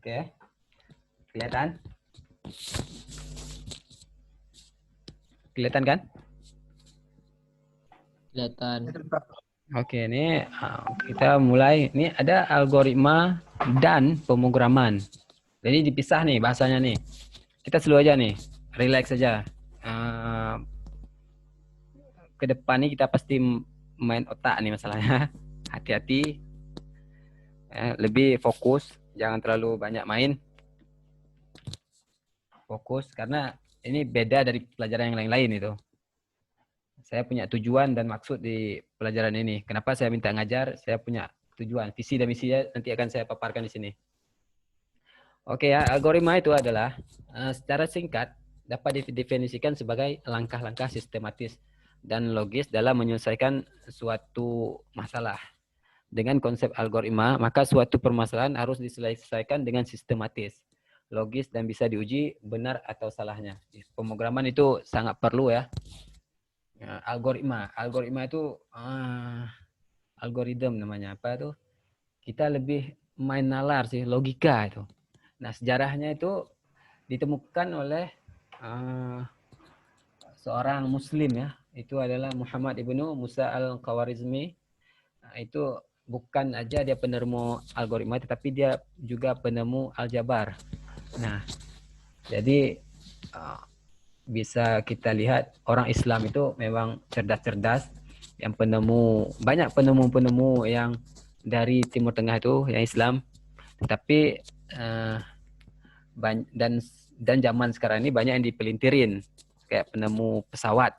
Oke, kelihatan? Kelihatan kan? Kelihatan. Oke, ini kita mulai. Ini ada algoritma dan pemrograman. Jadi dipisah nih bahasanya nih. Kita slow aja nih, relax saja. Ke depan nih kita pasti main otak nih masalahnya. Hati-hati, lebih fokus, jangan terlalu banyak main. Fokus karena ini beda dari pelajaran yang lain-lain itu. Saya punya tujuan dan maksud di pelajaran ini. Kenapa saya minta ngajar? Saya punya tujuan, visi dan misinya nanti akan saya paparkan di sini. Oke ya, algoritma itu adalah secara singkat dapat didefinisikan sebagai langkah-langkah sistematis dan logis dalam menyelesaikan suatu masalah. Dengan konsep algoritma, maka suatu permasalahan harus diselesaikan dengan sistematis, logis, dan bisa diuji benar atau salahnya. Pemrograman itu sangat perlu ya. Algoritma itu algoritma namanya apa tuh? Kita lebih main nalar sih, logika itu. Nah, sejarahnya itu ditemukan oleh seorang muslim ya. Itu adalah Muhammad ibnu Musa al-Khawarizmi. Nah, itu bukan aja dia penemu algoritma, tetapi dia juga penemu aljabar. Nah, jadi bisa kita lihat orang Islam itu memang cerdas-cerdas, yang banyak penemu-penemu yang dari Timur Tengah itu yang Islam, tetapi dan zaman sekarang ini banyak yang dipelintirin kayak penemu pesawat,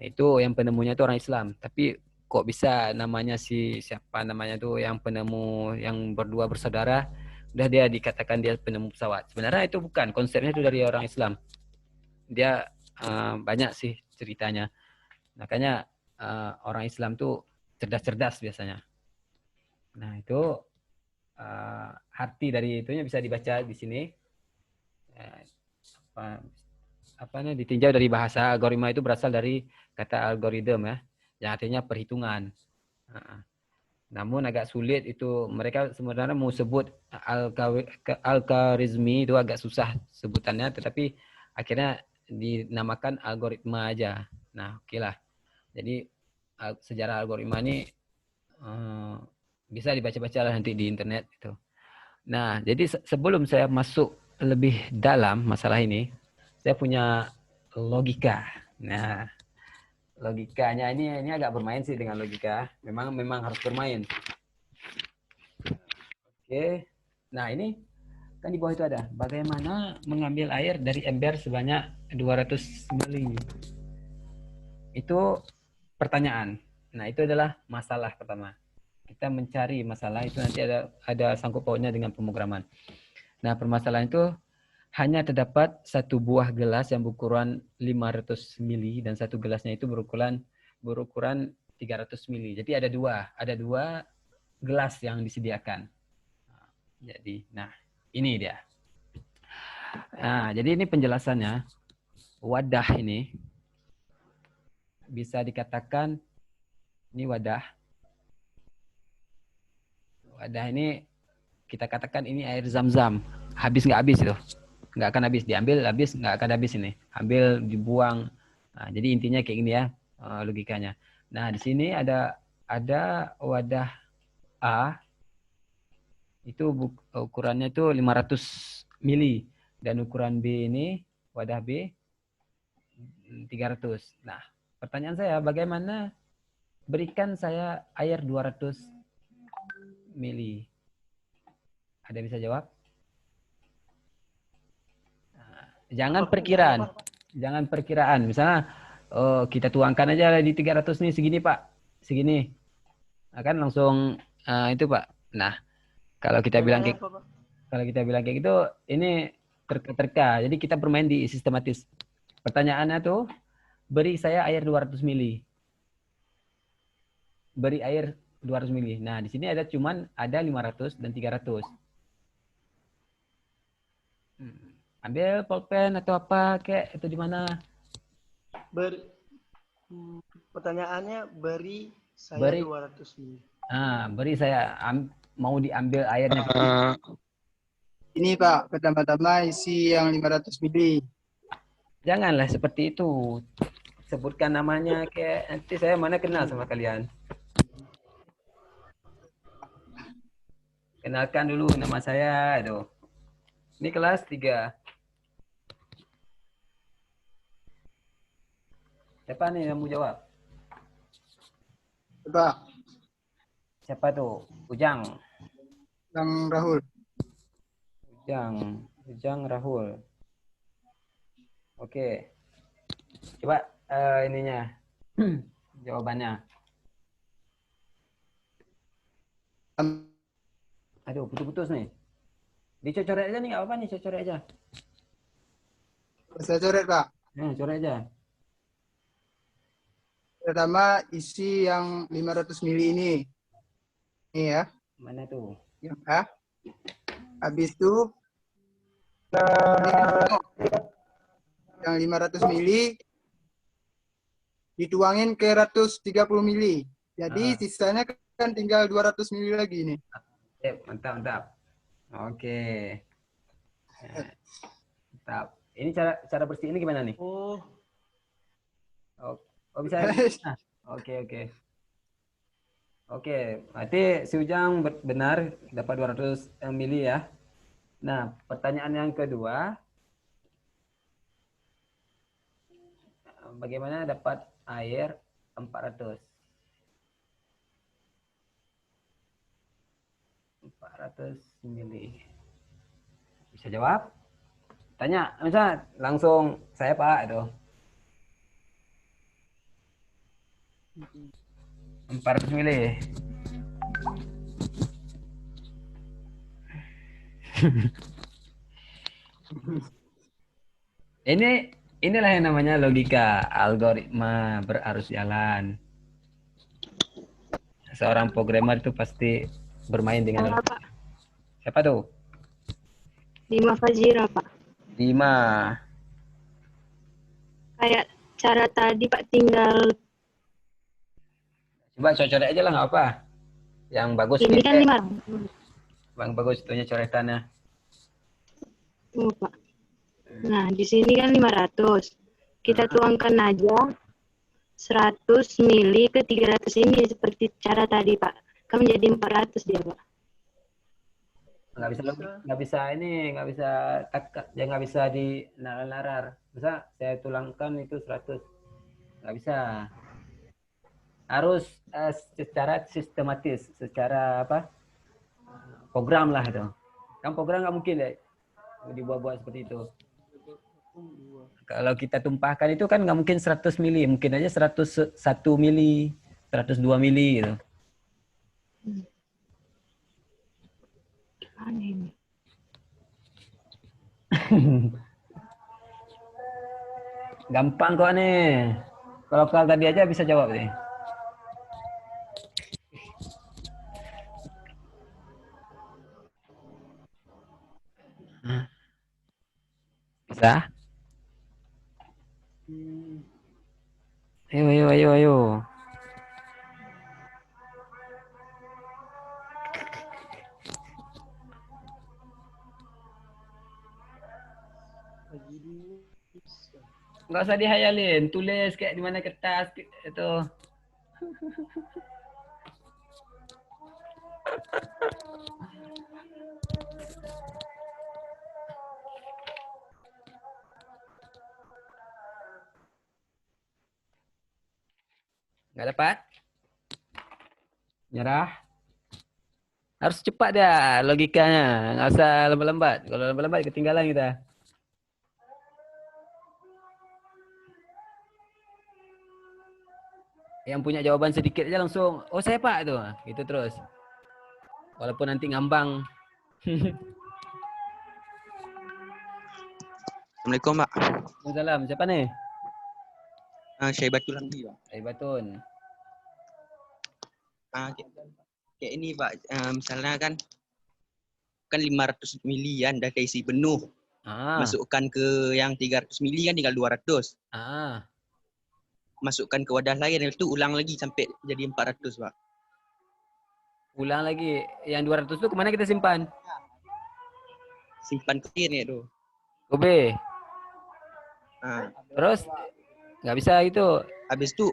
itu yang penemunya itu orang Islam, tapi kok bisa namanya siapa namanya tuh yang penemu yang berdua bersaudara udah dia dikatakan dia penemu pesawat. Sebenarnya itu bukan, konsepnya itu dari orang Islam. Dia banyak sih ceritanya. Makanya orang Islam tuh cerdas-cerdas biasanya. Nah, itu arti dari itunya bisa dibaca di sini. Ditinjau dari bahasa. Algoritma itu berasal dari kata algoritma ya, yang artinya perhitungan. Namun agak sulit itu, mereka sebenarnya mau sebut algoritmi itu agak susah sebutannya, tetapi akhirnya dinamakan algoritma aja. Nah, oke lah. Jadi sejarah algoritma ini bisa dibaca-baca lah nanti di internet itu. Nah, jadi sebelum saya masuk lebih dalam masalah ini, saya punya logika. Nah, logikanya ini agak bermain sih dengan logika. Memang harus bermain. Oke. Nah, ini kan di bawah itu ada bagaimana mengambil air dari ember sebanyak 200 mili. Itu pertanyaan. Nah, itu adalah masalah pertama. Kita mencari masalah itu nanti ada sangkut pautnya dengan pemrograman. Nah, permasalahan itu hanya terdapat satu buah gelas yang berukuran 500 mili dan satu gelasnya itu berukuran 300 mili. Jadi ada dua gelas yang disediakan. Jadi, nah ini dia. Nah, jadi ini penjelasannya. Wadah ini bisa dikatakan ini wadah. Wadah ini kita katakan ini air zam-zam. Habis nggak habis itu? Nggak akan habis. Diambil habis, nggak akan habis ini. Ambil, dibuang. Nah, jadi intinya kayak gini ya logikanya. Nah, di sini ada wadah A. Itu ukurannya itu 500 mili. Dan ukuran B ini, wadah B 300. Nah, pertanyaan saya, bagaimana berikan saya air 200 mili? Ada bisa jawab? Jangan perkiraan. Jangan perkiraan. Misalnya, kita tuangkan aja di 300 nih, segini Pak. Segini. Nah, kan langsung itu Pak. Nah, kalau kita bilang kayak gitu, ini terka-terka. Jadi kita bermain di sistematis. Pertanyaannya tuh, beri saya air 200 mili. Beri air 200 mili. Nah, di sini ada 500 dan 300. Ambil pulpen atau apa kayak itu di mana? Pertanyaannya beri saya 200 mili. Beri saya mau diambil airnya. Ini Pak, pertama-tama isi yang 500 mili. Janganlah seperti itu. Sebutkan namanya, kayak nanti saya mana kenal sama kalian. Kenalkan dulu nama saya. Aduh. Ini kelas 3. Siapa nih yang mau jawab? Pak, Siapa tuh? Ujang. yang Rahul. Ujang Rahul. Oke. Coba ininya. Jawabannya. Aduh, putus-putus nih. Dicoret aja nih, nggak apa-apa nih, coret aja. Saya coret Pak. Coret aja. Pertama isi yang 500 mili ini. Ini ya. Mana tuh? Ya. Habis itu yang 500 mili dituangin ke 130 mili. Jadi sisanya kan tinggal 200 mili lagi nih. Mantap. Oke. Mantap. Ini cara bersih ini gimana nih? Oh, bisa. Oke. Oke, berarti si Ujang benar dapat 200 mili ya. Nah, pertanyaan yang kedua. Bagaimana dapat air 400? 400 mili. Bisa jawab? Tanya, misal langsung saya Pak itu. 400 mili. Inilah yang namanya logika algoritma berarus jalan. Seorang programmer itu pasti bermain dengan logika. Siapa tuh? Dima Fajira, Pak. Dima. Kayak cara tadi Pak, tinggal Coba coret aja lah, nggak apa. Yang bagus ini kan 5. Bang bagus itunya coretannya. Oh, Pak. Nah, di sini kan 500. Kita tuangkan aja 100 mili ke 300 ini seperti cara tadi, Pak. Kan menjadi 400 dia, Pak. Nggak bisa ya nggak bisa di nalar. Bisa saya tulangkan itu 100. Nggak bisa. Harus secara sistematis, secara apa? Program lah itu. Kan program nggak mungkin deh dibuat-buat seperti itu. Kalau kita tumpahkan itu kan nggak mungkin 100 mili, mungkin aja 101 mili, 102 mili gitu. Aneh ini. Gampang kok nih. Kalau tadi aja bisa jawab nih. Bisa? Ayo. Nggak usah dihayalin, tulis kayak di mana kertas itu. Nggak dapat? Nyerah? Harus cepat dah logikanya, nggak usah lambat-lambat. Kalau lambat-lambat ketinggalan kita. Yang punya jawaban sedikit aja langsung, oh saya Pak tuh, gitu terus. Walaupun nanti ngambang. Assalamualaikum Pak. Waalaikumsalam. Siapa nih? Syaibatul Hamdi Pak. Syaibatun. Kayak ini Pak, misalnya kan 500 milian dah keisi penuh. Masukkan ke yang 300 mili kan tinggal 200. Masukkan ke wadah lain, itu ulang lagi sampai jadi 400 Pak. Ulang lagi. Yang 200 itu kemana kita simpan? simpan clear ya tuh. Kobe. Nah, Terus nggak bisa gitu. habis itu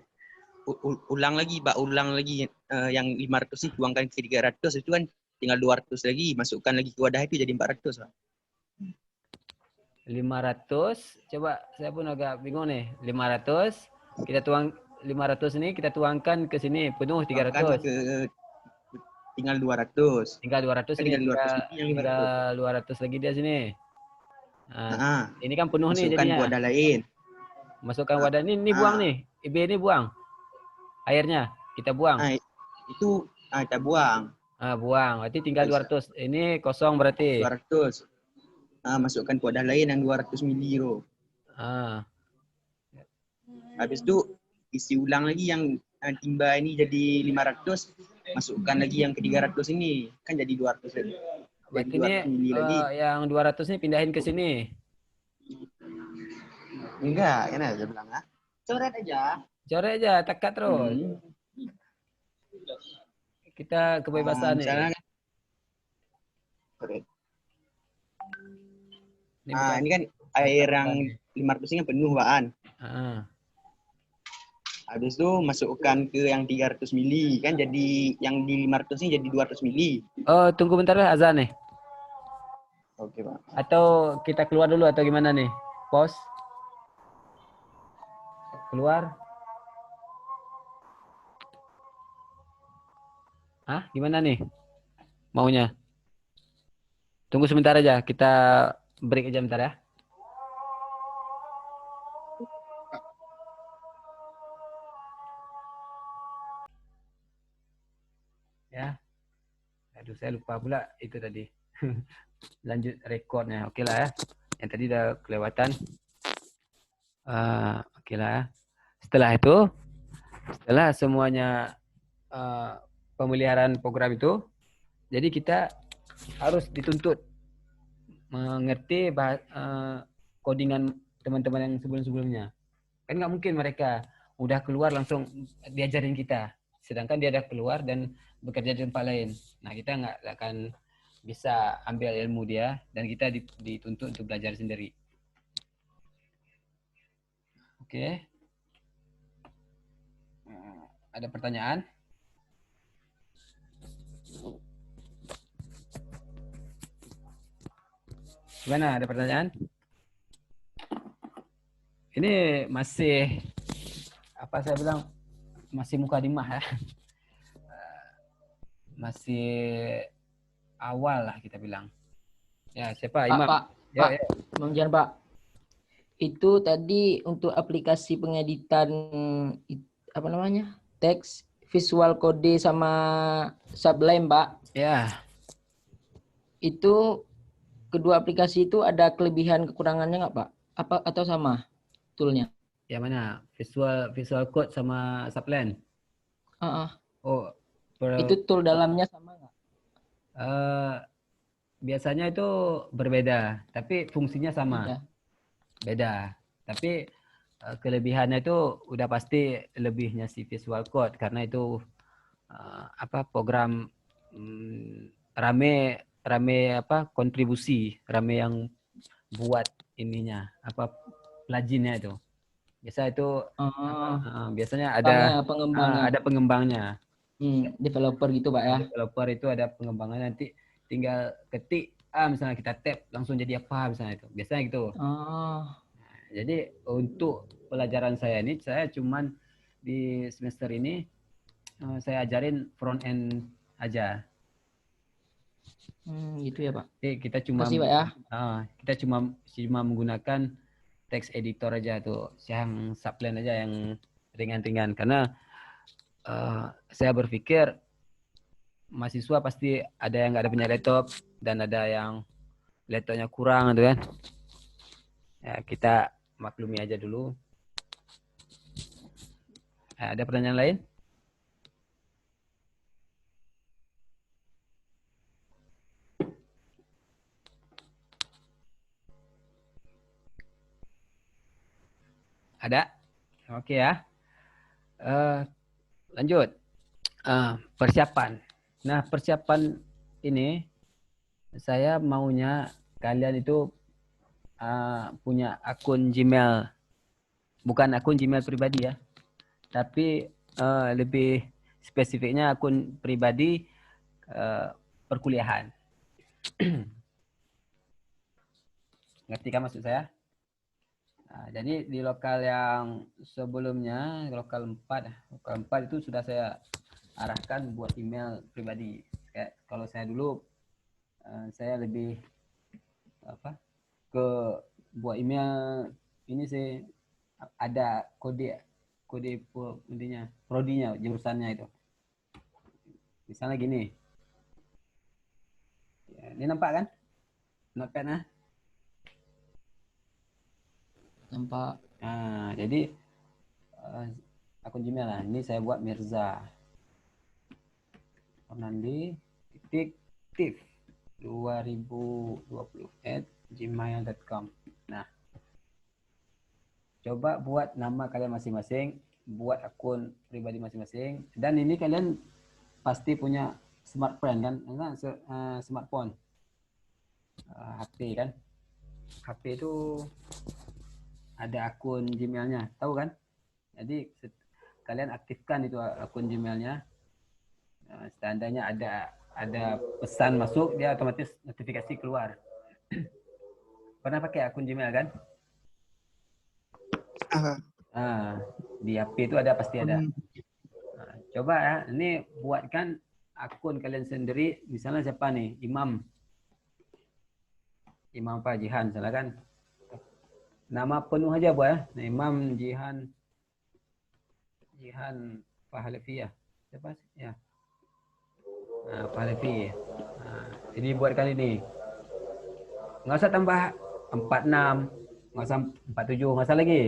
ulang lagi yang 500 sih tuangkan ke 300 itu kan tinggal 200 lagi, masukkan lagi ke wadah itu jadi 400 Pak. 500, coba saya pun agak bingung nih. 500, kita tuang 500 ini kita tuangkan ke sini penuh 300. Tinggal 200. Tinggal 200 Kan ini, tinggal 200 yang 500. tinggal 200 lagi dia sini. Nah, Nah, ini kan penuh nih masukkan jadinya. ke wadah lain. Masukkan wadah ini buang nih. IB ini buang. Airnya kita buang. Nah, itu kita buang. Buang. Berarti tinggal 200. Ini kosong berarti. 200. Masukkan ke wadah lain yang 200 mili tuh. Habis itu isi ulang lagi yang timba ini jadi 500, masukkan lagi yang ke 300 ini, kan jadi 200 lagi. Berarti ini yang 200 ini pindahin ke sini. Enggak, kan aja bilang coret aja. Coret aja, tekat terus. Kita kebebasan nih. Ini kan air yang 500 ini penuh, Pak. Habis itu masukkan ke yang 300 mili, kan jadi yang di 500 ini jadi 200 mili. Oh, tunggu bentar lah azan nih. Oke, Pak. Atau kita keluar dulu atau gimana nih? Pos. Keluar. Gimana nih? Maunya? Tunggu sebentar aja, kita break aja bentar ya. Ya. Aduh, saya lupa pula itu tadi. Lanjut rekodnya. Oke lah ya. Yang tadi udah kelewatan. Oke lah ya. Setelah semuanya pemeliharaan program itu, jadi kita harus dituntut mengerti codingan teman-teman yang sebelum-sebelumnya. Kan nggak mungkin mereka udah keluar langsung diajarin kita. Sedangkan dia udah keluar dan bekerja di tempat lain. Nah, kita nggak akan bisa ambil ilmu dia dan kita dituntut untuk belajar sendiri. Oke. Ada pertanyaan? Gimana? Ada pertanyaan? Ini masih apa saya bilang masih mukadimah ya. Masih awal lah kita bilang. Ya, siapa? Imam. Pak, Ya. Imam Jan, Pak. Itu tadi untuk aplikasi pengeditan apa namanya? Teks, visual kode sama Sublime, Pak. Ya. Itu kedua aplikasi itu ada kelebihan kekurangannya nggak, Pak? Apa atau sama toolnya? Yang mana? Visual Code sama Sublime. Oh, itu tool dalamnya sama nggak? Biasanya itu berbeda, tapi fungsinya sama. Beda. Tapi kelebihannya itu udah pasti lebihnya si Visual Code karena itu program rame kontribusi, rame yang buat ininya pluginnya itu. Biasa itu biasanya ada pengembangnya. Developer gitu, Pak ya. Developer itu ada pengembangan, nanti tinggal ketik misalnya kita tap langsung jadi apa misalnya itu. Biasanya gitu. Jadi untuk pelajaran saya ini, saya cuman di semester ini saya ajarin front end aja. Gitu ya, Pak. Jadi kita cuma Pak, ya. Kita cuma menggunakan text editor aja tuh, yang Sublime aja yang ringan-ringan karena saya berpikir mahasiswa pasti ada yang nggak ada punya laptop dan ada yang laptopnya kurang gitu kan. Ya, kita maklumi aja dulu. Ada pertanyaan lain? Ada? Oke ya. Lanjut. Persiapan. Nah, persiapan ini saya maunya kalian itu punya akun Gmail, bukan akun Gmail pribadi ya, tapi lebih spesifiknya akun pribadi perkuliahan. Ngerti kan maksud saya? Nah, jadi di lokal yang sebelumnya, lokal 4 itu sudah saya arahkan buat email pribadi. Kayak kalau saya dulu, saya lebih ke buat email ini sih ada kode intinya prodinya, jurusannya itu. Misalnya gini. Ya, ini nampak kan? Notepad nah? Nampak. Nah, jadi akun Gmail lah. Ini saya buat Mirza Fernandi titik 2020@gmail.com. Nah, coba buat nama kalian masing-masing, buat akun pribadi masing-masing, dan ini kalian pasti punya smartphone kan? Smartphone, HP kan? HP itu ada akun Gmailnya, tahu kan? Jadi kalian aktifkan itu akun Gmailnya. Seandainya ada pesan masuk, dia otomatis notifikasi keluar. Pernah pakai akun Gmail kan? Di HP itu ada, pasti ada. Coba ya, ini buatkan akun kalian sendiri. Misalnya siapa nih? Imam Pak Jihan, salah kan? Nama penuh aja buat ya. Nah, Imam Jihan Pahlavi ya. Siapa sih? Ya. Pahlavi. Jadi buat kali ini. Nggak usah tambah 46, nggak usah 47, nggak usah lagi.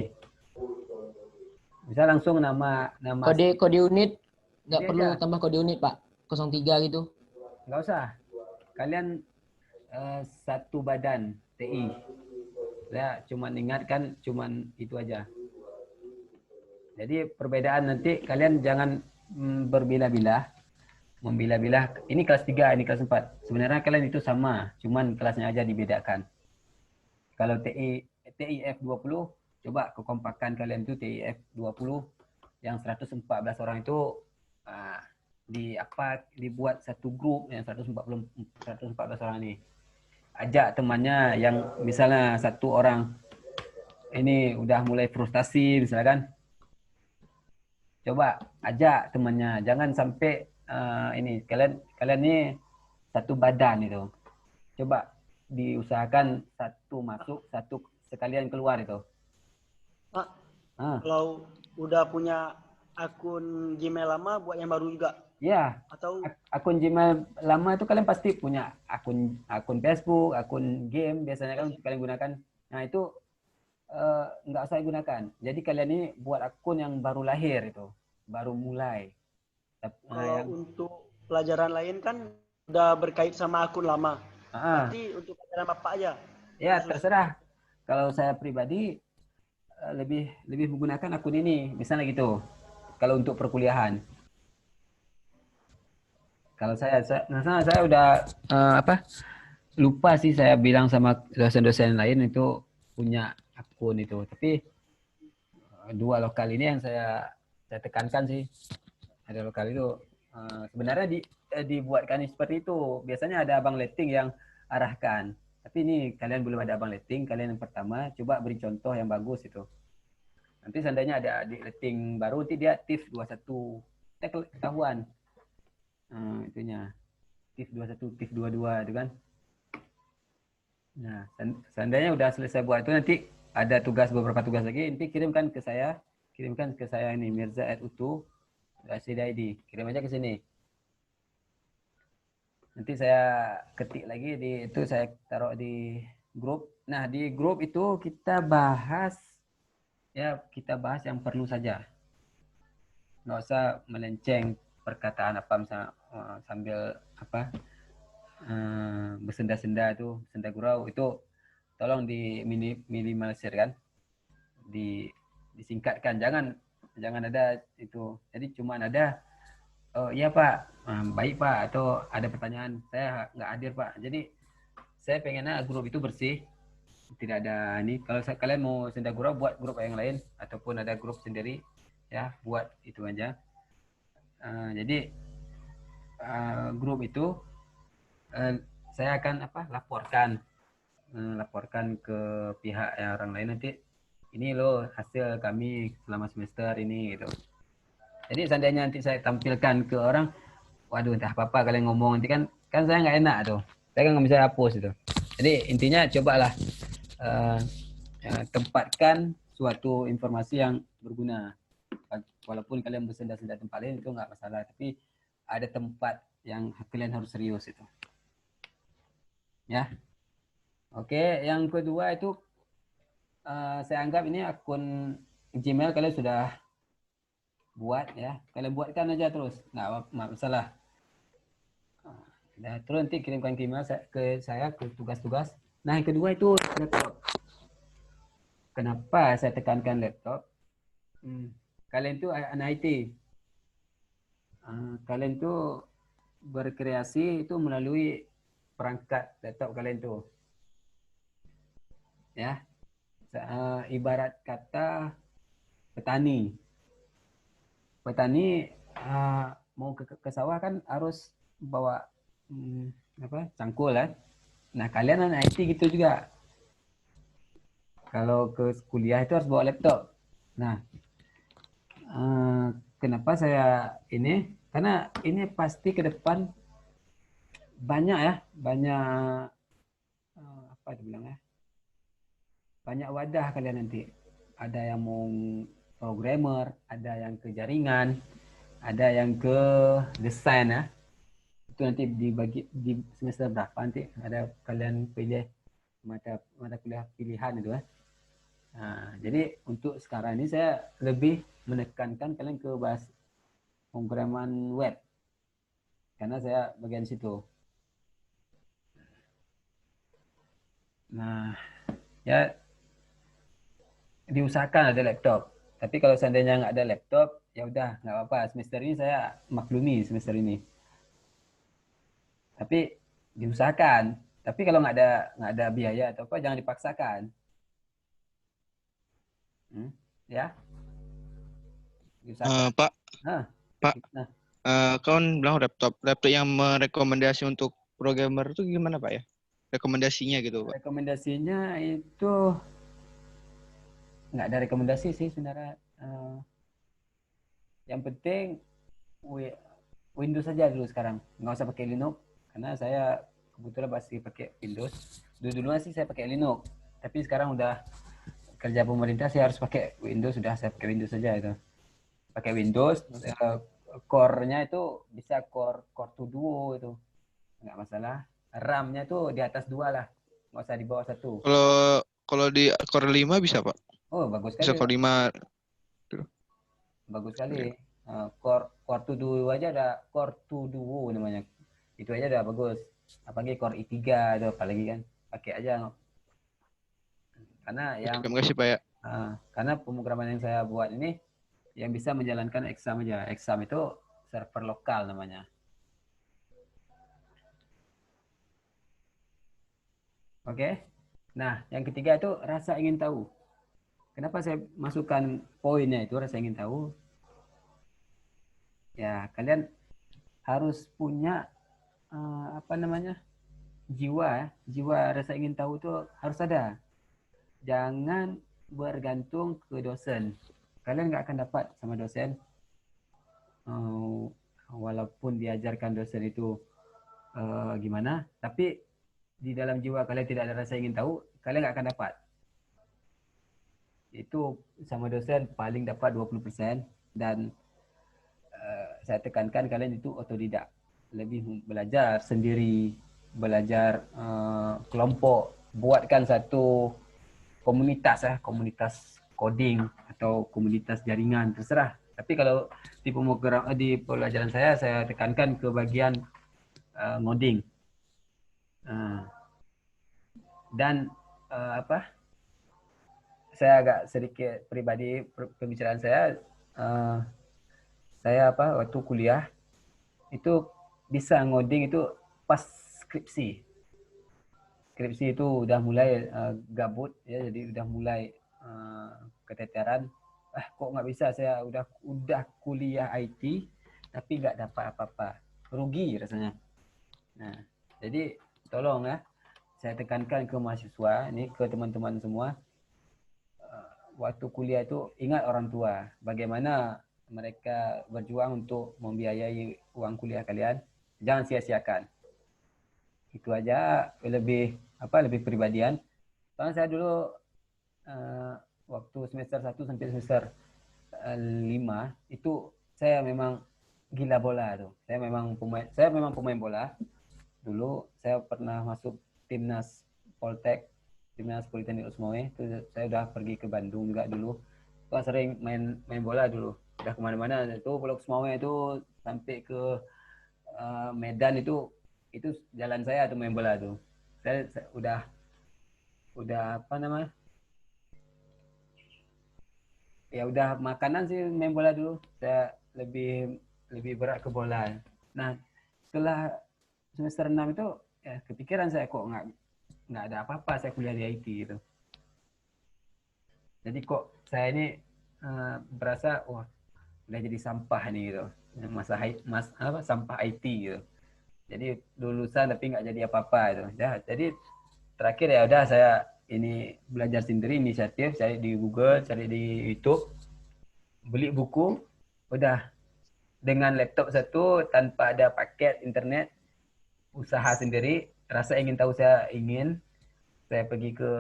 Bisa langsung nama Kode unit nggak Iya, perlu iya. tambah kode unit, Pak. 03 gitu. nggak usah. Kalian satu badan TI. Saya cuma ingatkan cuman itu aja. Jadi perbedaan nanti kalian jangan berbilah-bilah. Membilah-bilah, ini kelas 3, ini kelas 4. Sebenarnya kalian itu sama, cuman kelasnya aja dibedakan. Kalau TIF 20, coba kekompakan kalian itu TIF 20 yang 114 orang itu dibuat satu grup yang 114 orang ini. Ajak temannya yang misalnya satu orang ini udah mulai frustasi misalkan. Coba ajak temannya, jangan sampai ini kalian ini satu badan itu. Coba diusahakan satu masuk, satu sekalian keluar itu. Pak, kalau udah punya akun Gmail lama, buat yang baru juga? Ya, Atau akun Gmail lama itu kalian pasti punya akun Facebook, akun game biasanya kan kalian gunakan. Nah itu nggak usah gunakan. Jadi kalian ini buat akun yang baru lahir itu, baru mulai. kalau untuk pelajaran lain kan udah berkait sama akun lama. Berarti untuk pelajaran Bapak aja? Ya terserah. Kalau saya pribadi lebih menggunakan akun ini, misalnya gitu. Kalau untuk perkuliahan. Kalau saya udah lupa sih saya bilang sama dosen-dosen lain itu punya akun itu. Tapi dua lokal ini yang saya tekankan sih. Ada lokal itu sebenarnya dibuatkan seperti itu. Biasanya ada abang letting yang arahkan. Tapi ini kalian belum ada abang letting, kalian yang pertama coba beri contoh yang bagus itu. Nanti seandainya ada adik letting baru, nanti dia TIF 21. Kita ketahuan. Itunya. TIF 21, TIF 22 itu kan. Nah, seandainya udah selesai buat itu, nanti ada beberapa tugas lagi, nanti kirimkan ke saya ini mirza@utu.ac.id. Kirim aja ke sini. Nanti saya ketik lagi itu saya taruh di grup. Nah, di grup itu kita bahas yang perlu saja. Nggak usah melenceng perkataan apa misalnya sambil bersenda-senda itu, senda gurau itu tolong minimalisir kan. Disingkatkan, jangan ada itu. Jadi cuma ada iya Pak, baik Pak, atau ada pertanyaan, saya nggak hadir Pak. Jadi saya pengennya grup itu bersih, tidak ada ini. Kalau kalian mau senda gurau, buat grup yang lain ataupun ada grup sendiri, ya buat itu aja. Jadi grup itu saya akan laporkan ke pihak yang orang lain nanti. Ini loh hasil kami selama semester ini gitu. Jadi seandainya nanti saya tampilkan ke orang, waduh entah apa kalian ngomong nanti kan saya nggak enak tuh. Saya kan nggak bisa hapus itu. Jadi intinya cobalah tempatkan suatu informasi yang berguna. Walaupun kalian bersenda-senda tempat lain itu nggak masalah, tapi ada tempat yang kalian harus serius itu. Ya. Oke, yang kedua itu saya anggap ini akun Gmail kalian sudah buat ya. Kalian buatkan aja terus, nggak masalah. Nah, terus nanti kirimkan email ke saya ke tugas-tugas. Nah, yang kedua itu laptop. Kenapa saya tekankan laptop? Kalian tuh anak IT. Kalian tuh berkreasi itu melalui perangkat laptop kalian tuh. Ya. Ibarat kata petani. Petani mau ke sawah kan harus bawa cangkul kan. Nah, kalian anak IT gitu juga. Kalau ke kuliah itu harus bawa laptop. Nah, kenapa saya ini? Karena ini pasti ke depan banyak apa dibilang ya? Banyak wadah kalian nanti. Ada yang mau programmer, ada yang ke jaringan, ada yang ke desain ya. Itu nanti dibagi di semester berapa nanti ada kalian pilih mata kuliah pilihan itu ya. Nah, jadi untuk sekarang ini saya lebih menekankan kalian ke bahas pemrograman web karena saya bagian situ. Nah, ya diusahakan ada laptop. Tapi kalau seandainya nggak ada laptop, ya udah nggak apa-apa. Semester ini saya maklumi semester ini. Tapi diusahakan. Tapi kalau nggak ada biaya atau apa, jangan dipaksakan. Ya. Pak, Pak, Nah. Kau bilang laptop yang merekomendasi untuk programmer itu gimana Pak ya? Rekomendasinya gitu Pak? Rekomendasinya itu nggak ada rekomendasi sih sebenarnya. Yang penting Windows saja dulu sekarang, nggak usah pakai Linux karena saya kebetulan masih pakai Windows. Dulu sih saya pakai Linux, tapi sekarang udah kerja pemerintah saya harus pakai Windows, sudah saya pakai Windows saja itu. Pakai Windows, core-nya itu bisa core 2 Duo itu, nggak masalah. RAM-nya tuh di atas 2 lah, nggak usah di bawah 1. Kalau di core 5 bisa Pak? Oh bagus sekali. Bisa core 5. Bagus sekali. Core 2 Duo aja ada, core 2 Duo namanya. Itu aja udah bagus. Apalagi core i3 itu apalagi kan. Pakai aja. Karena yang Terima kasih Pak ya. Karena pemrograman yang saya buat ini yang bisa menjalankan exam aja. Exam itu server lokal namanya. Oke. Nah, yang ketiga itu rasa ingin tahu. Kenapa saya masukkan poinnya itu rasa ingin tahu? Ya, kalian harus punya jiwa rasa ingin tahu itu harus ada. Jangan bergantung ke dosen. Kalian nggak akan dapat sama dosen. Walaupun diajarkan dosen itu gimana, tapi di dalam jiwa kalian tidak ada rasa ingin tahu, kalian nggak akan dapat. Itu sama dosen paling dapat 20% dan saya tekankan kalian itu otodidak. Lebih belajar sendiri, belajar kelompok, buatkan satu komunitas coding atau komunitas jaringan, terserah. Tapi kalau di pelajaran saya tekankan ke bagian ngoding. Dan saya agak sedikit pribadi pembicaraan saya waktu kuliah itu bisa ngoding itu pas skripsi. skripsi itu udah mulai gabut ya, jadi udah mulai keteteran. Kok nggak bisa, saya udah kuliah IT tapi nggak dapat apa-apa, rugi rasanya. Nah, jadi tolong ya, saya tekankan ke mahasiswa ini, ke teman-teman semua, waktu kuliah itu ingat orang tua, bagaimana mereka berjuang untuk membiayai uang kuliah kalian, jangan sia-siakan. Itu aja, lebih pribadian. Soalnya saya dulu waktu semester 1 sampai semester 5 itu saya memang gila bola tuh. Saya memang pemain bola. Dulu saya pernah masuk timnas Poltek, timnas Politeknik Usmoe. Itu saya udah pergi ke Bandung juga dulu. Saya sering main bola dulu. Udah kemana-mana. Itu Pulau Usmoe itu sampai ke Medan itu jalan saya tuh main bola tuh. Saya udah apa namanya? Ya udah makanan sih main bola dulu. Saya lebih berat ke bola. Nah, setelah semester 6 itu ya kepikiran saya, kok nggak ada apa-apa saya kuliah di IT gitu. Jadi kok saya ini berasa wah udah jadi sampah nih gitu. Sampah IT gitu. Jadi lulusan tapi nggak jadi apa-apa itu. Ya, jadi terakhir ya udah saya ini belajar sendiri, inisiatif, cari di Google, cari di YouTube, beli buku, udah dengan laptop satu tanpa ada paket internet, usaha sendiri, rasa ingin tahu saya pergi ke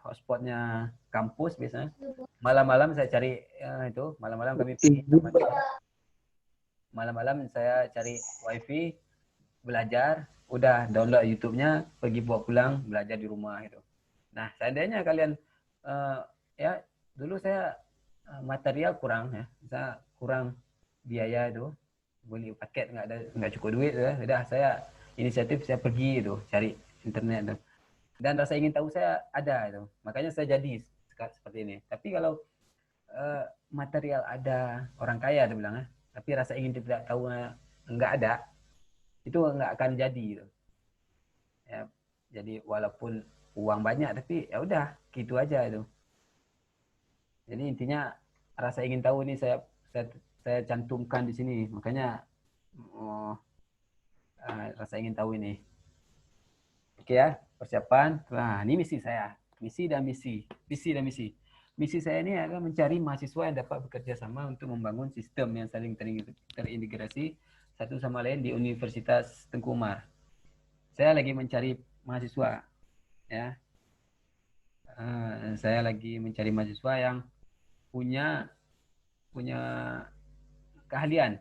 hotspotnya kampus biasanya. Malam-malam saya cari malam-malam kami pergi sama dia. Malam-malam saya cari wifi, belajar, udah download YouTube-nya, pergi bawa pulang, belajar di rumah gitu. Nah, seandainya kalian ya dulu saya material kurang ya, saya kurang biaya itu, beli paket nggak cukup duit ya, udah saya inisiatif saya pergi itu cari internet itu. Dan rasa ingin tahu saya ada itu, makanya saya jadi seperti ini. Tapi kalau material ada, orang kaya dia bilang tapi rasa ingin tidak tahu nggak ada, itu nggak akan jadi gitu. Ya, jadi walaupun uang banyak tapi ya udah gitu aja itu. Jadi intinya rasa ingin tahu ini saya cantumkan di sini, makanya rasa ingin tahu ini. Oke ya, persiapan. Nah, ini misi saya, visi dan misi. Misi saya ini adalah mencari mahasiswa yang dapat bekerja sama untuk membangun sistem yang saling terintegrasi satu sama lain di Universitas Tengku Umar. Saya lagi mencari mahasiswa, ya. Saya lagi mencari mahasiswa yang punya keahlian.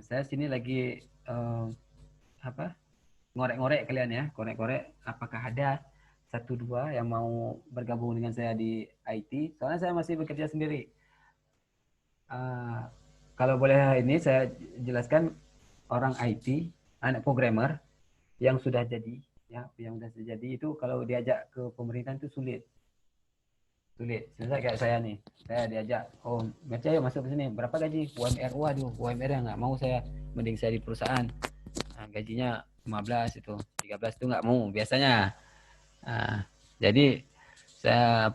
Saya sini lagi ngorek-ngorek kalian ya, ngorek-ngorek apakah ada 1-2 yang mau bergabung dengan saya di IT. Soalnya saya masih bekerja sendiri. Kalau boleh ini saya jelaskan, orang IT, anak programmer yang sudah jadi, ya, yang sudah jadi itu kalau diajak ke pemerintahan itu sulit. Misalnya kayak saya nih, saya diajak, Merca yuk masuk ke sini, berapa gaji? UMR, waduh, UMR nggak mau saya, mending saya di perusahaan. Gajinya 15 itu, 13 itu nggak mau biasanya. Jadi saya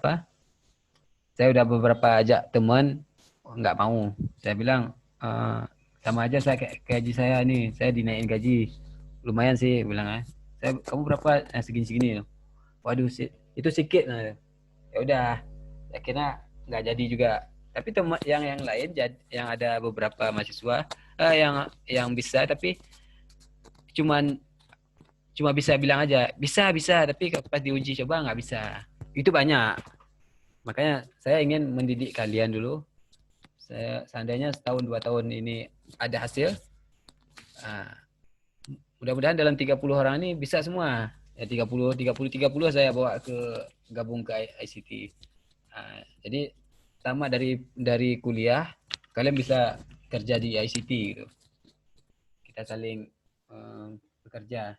udah beberapa ajak teman, nggak mau. Saya bilang sama aja saya kayak gaji saya nih, saya dinaikin gaji, lumayan sih bilang kamu berapa? Segini-segini. Waduh, itu sedikit. Ya udah, akhirnya nggak jadi juga. Tapi teman yang lain, yang ada beberapa mahasiswa yang bisa, tapi cuma bisa bilang aja bisa, tapi pas diuji coba nggak bisa. Itu banyak. Makanya saya ingin mendidik kalian dulu. Saya seandainya 1-2 tahun ini ada hasil, mudah-mudahan dalam 30 orang ini bisa semua. Ya 30 saya bawa gabung ke ICT. Jadi sama dari kuliah kalian bisa kerja di ICT gitu. Kita saling bekerja.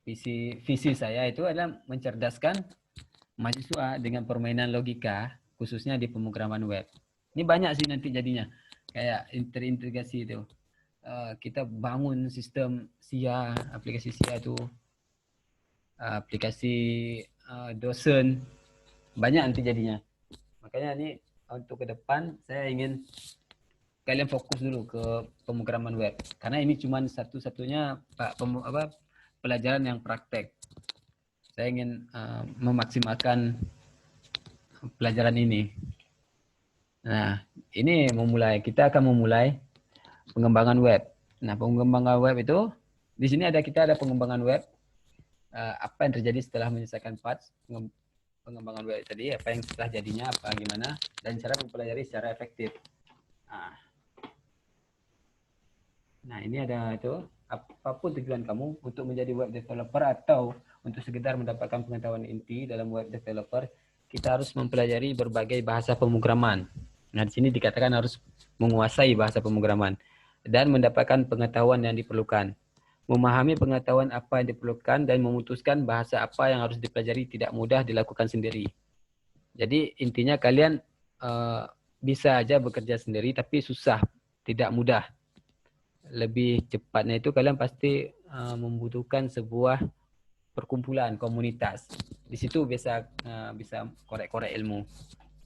Visi saya itu adalah mencerdaskan mahasiswa dengan permainan logika, khususnya di pemrograman web. Ini banyak sih nanti jadinya, kayak terintegrasi itu. kita bangun sistem SIA, aplikasi SIA itu, aplikasi dosen, banyak nanti jadinya. Makanya ini untuk ke depan saya ingin kalian fokus dulu ke pemrograman web, karena ini cuma satu-satunya pelajaran yang praktek. Saya ingin memaksimalkan pelajaran ini. Nah, ini kita akan memulai pengembangan web. Nah, pengembangan web itu di sini kita ada pengembangan web. Apa yang terjadi setelah menyelesaikan parts pengembangan web tadi, apa yang setelah jadinya, apa gimana, dan cara mempelajari secara efektif. Nah, ini ada itu, apapun tujuan kamu untuk menjadi web developer atau untuk sekedar mendapatkan pengetahuan inti dalam web developer, kita harus mempelajari berbagai bahasa pemrograman. Nah, di sini dikatakan harus menguasai bahasa pemrograman dan mendapatkan pengetahuan yang diperlukan. Memahami pengetahuan apa yang diperlukan dan memutuskan bahasa apa yang harus dipelajari tidak mudah dilakukan sendiri. Jadi intinya kalian bisa aja bekerja sendiri tapi susah, tidak mudah. Lebih cepatnya itu kalian pasti membutuhkan sebuah perkumpulan, komunitas. Di situ bisa korek-korek ilmu.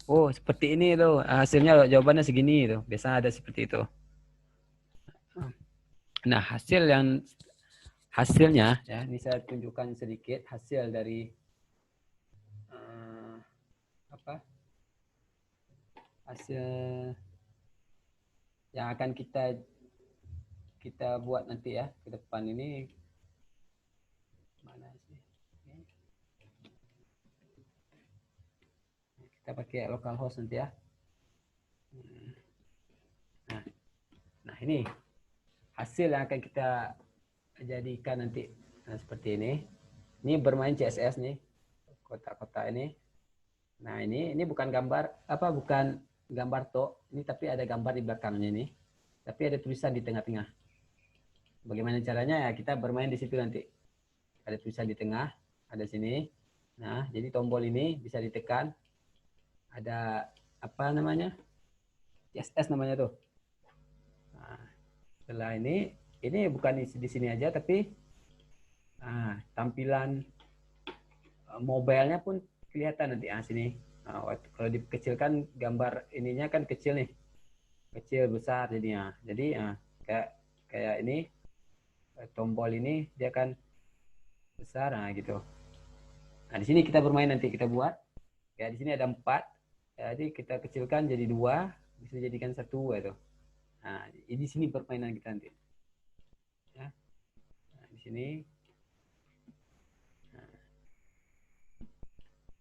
Oh, seperti ini tuh, hasilnya jawabannya segini tuh. Biasa ada seperti itu. Nah, hasilnya ya, ini saya tunjukkan sedikit hasil dari hasil yang akan kita buat nanti ya ke depan ini. Mana sih? Kita pakai localhost nanti ya. Nah, ini hasil yang akan kita jadikan nanti. Nah, seperti ini. Ini bermain CSS nih. Kotak-kotak ini. Nah, ini bukan gambar bukan gambar tok. Ini tapi ada gambar di belakangnya ini. Tapi ada tulisan di tengah-tengah. Bagaimana caranya ya, kita bermain di situ nanti. Ada tulisan di tengah, ada sini. Nah, jadi tombol ini bisa ditekan. Ada apa namanya? CSS namanya tuh. Nah, setelah ini bukan di sini aja, tapi tampilan mobilenya pun kelihatan nanti sini. Kalau dikecilkan gambar ininya kan kecil nih, kecil besar jadinya. Jadi kayak ini tombol ini dia kan besar, gitu. Nah, di sini kita bermain nanti, kita buat. Ya, di sini ada 4. Jadi kita kecilkan jadi 2, bisa jadikan 1 itu. Nah, di sini permainan kita nanti. Ya. Nah, di sini. Nah.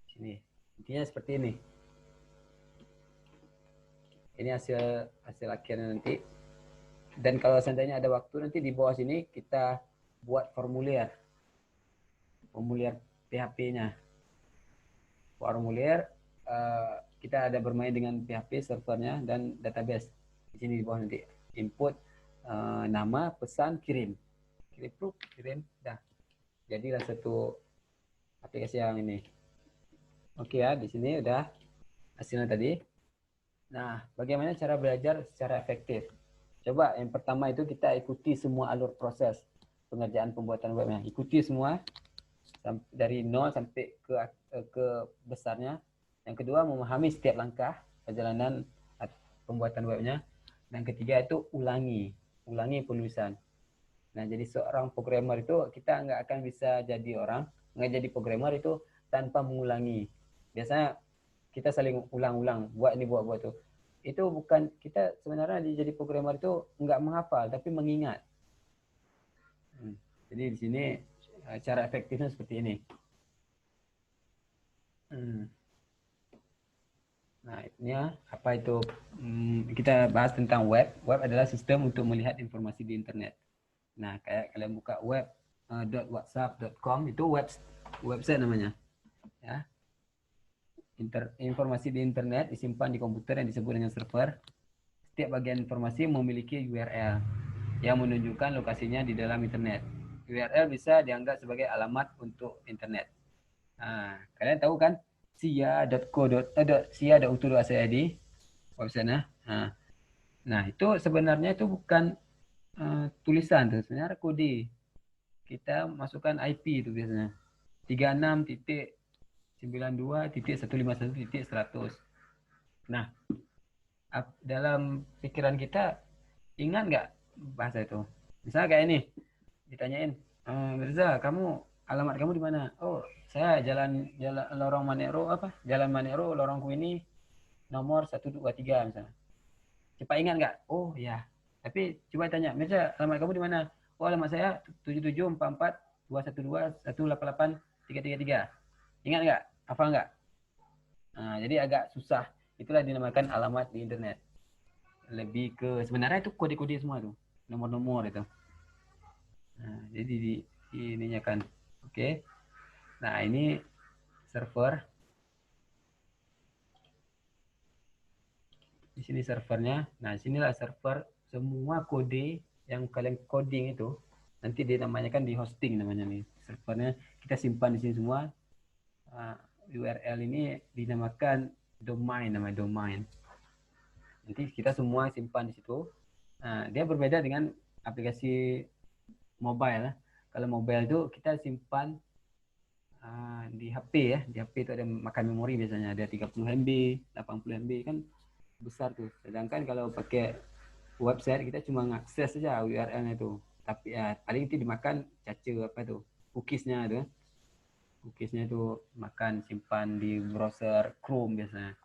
Sini. Intinya seperti ini. Ini hasil akhirnya nanti. Dan kalau seandainya ada waktu nanti di bawah sini kita buat formulir PHP-nya. Formulir kita ada bermain dengan PHP servernya dan database. Di sini di bawah nanti input nama, pesan, kirim, dah. Jadilah satu aplikasi yang ini. Oke ya, di sini udah hasilnya tadi. Nah, bagaimana cara belajar secara efektif? Coba yang pertama itu kita ikuti semua alur proses pengerjaan pembuatan webnya. Ikuti semua dari 0 sampai ke besarnya. Yang kedua, memahami setiap langkah perjalanan pembuatan webnya. Dan ketiga itu ulangi penulisan. Nah, jadi seorang programmer itu kita nggak akan bisa nggak jadi programmer itu tanpa mengulangi. Biasanya kita saling ulang-ulang, buat ini, buat itu. Itu bukan, kita sebenarnya jadi programmer itu nggak menghafal, tapi mengingat. Jadi di sini cara efektifnya seperti ini. Nah, ini apa itu? Kita bahas tentang web. Web adalah sistem untuk melihat informasi di internet. Nah, kayak kalian buka web.whatsapp.com itu website namanya. Ya. Informasi di internet disimpan di komputer yang disebut dengan server. Setiap bagian informasi memiliki URL yang menunjukkan lokasinya di dalam internet. URL bisa dianggap sebagai alamat untuk internet. Nah, kalian tahu kan sia.utu.id website-nya. Nah, itu sebenarnya itu bukan tulisan tuh, sebenarnya kode. Kita masukkan IP itu biasanya. 36.92.151.100. Nah, dalam pikiran kita ingat nggak bahasa itu? Misalnya kayak ini, ditanyain, Mirza, alamat kamu di mana? Oh, saya jalan Lorong Manero Jalan Manero, Lorong Kuini, nomor 123 misalnya. Cepat ingat nggak? Oh ya. Tapi coba tanya, Mirza, alamat kamu di mana? Oh, alamat saya 77442121883333. Ingat nggak? Hafal nggak? Nah, jadi agak susah. Itulah dinamakan alamat di internet. Lebih ke sebenarnya itu kode-kode semua tuh, nomor-nomor itu. Nah, jadi ininya kan. Oke. Nah, ini server. Di sini servernya. Nah, sinilah server. Semua kode yang kalian coding itu nanti dinamanya kan di hosting namanya nih. Servernya kita simpan di sini semua. URL ini dinamakan domain, namanya domain. Nanti kita semua simpan di situ. Nah, dia berbeda dengan aplikasi mobile. Kalau mobile itu kita simpan di HP ya. Di HP itu ada makan memori biasanya, ada 30 MB, 80 MB kan besar tuh. Sedangkan kalau pakai website kita cuma ngakses saja URL-nya itu. Tapi ya paling itu dimakan caca apa itu, cookies-nya itu. Cookies-nya itu makan simpan di browser Chrome biasanya.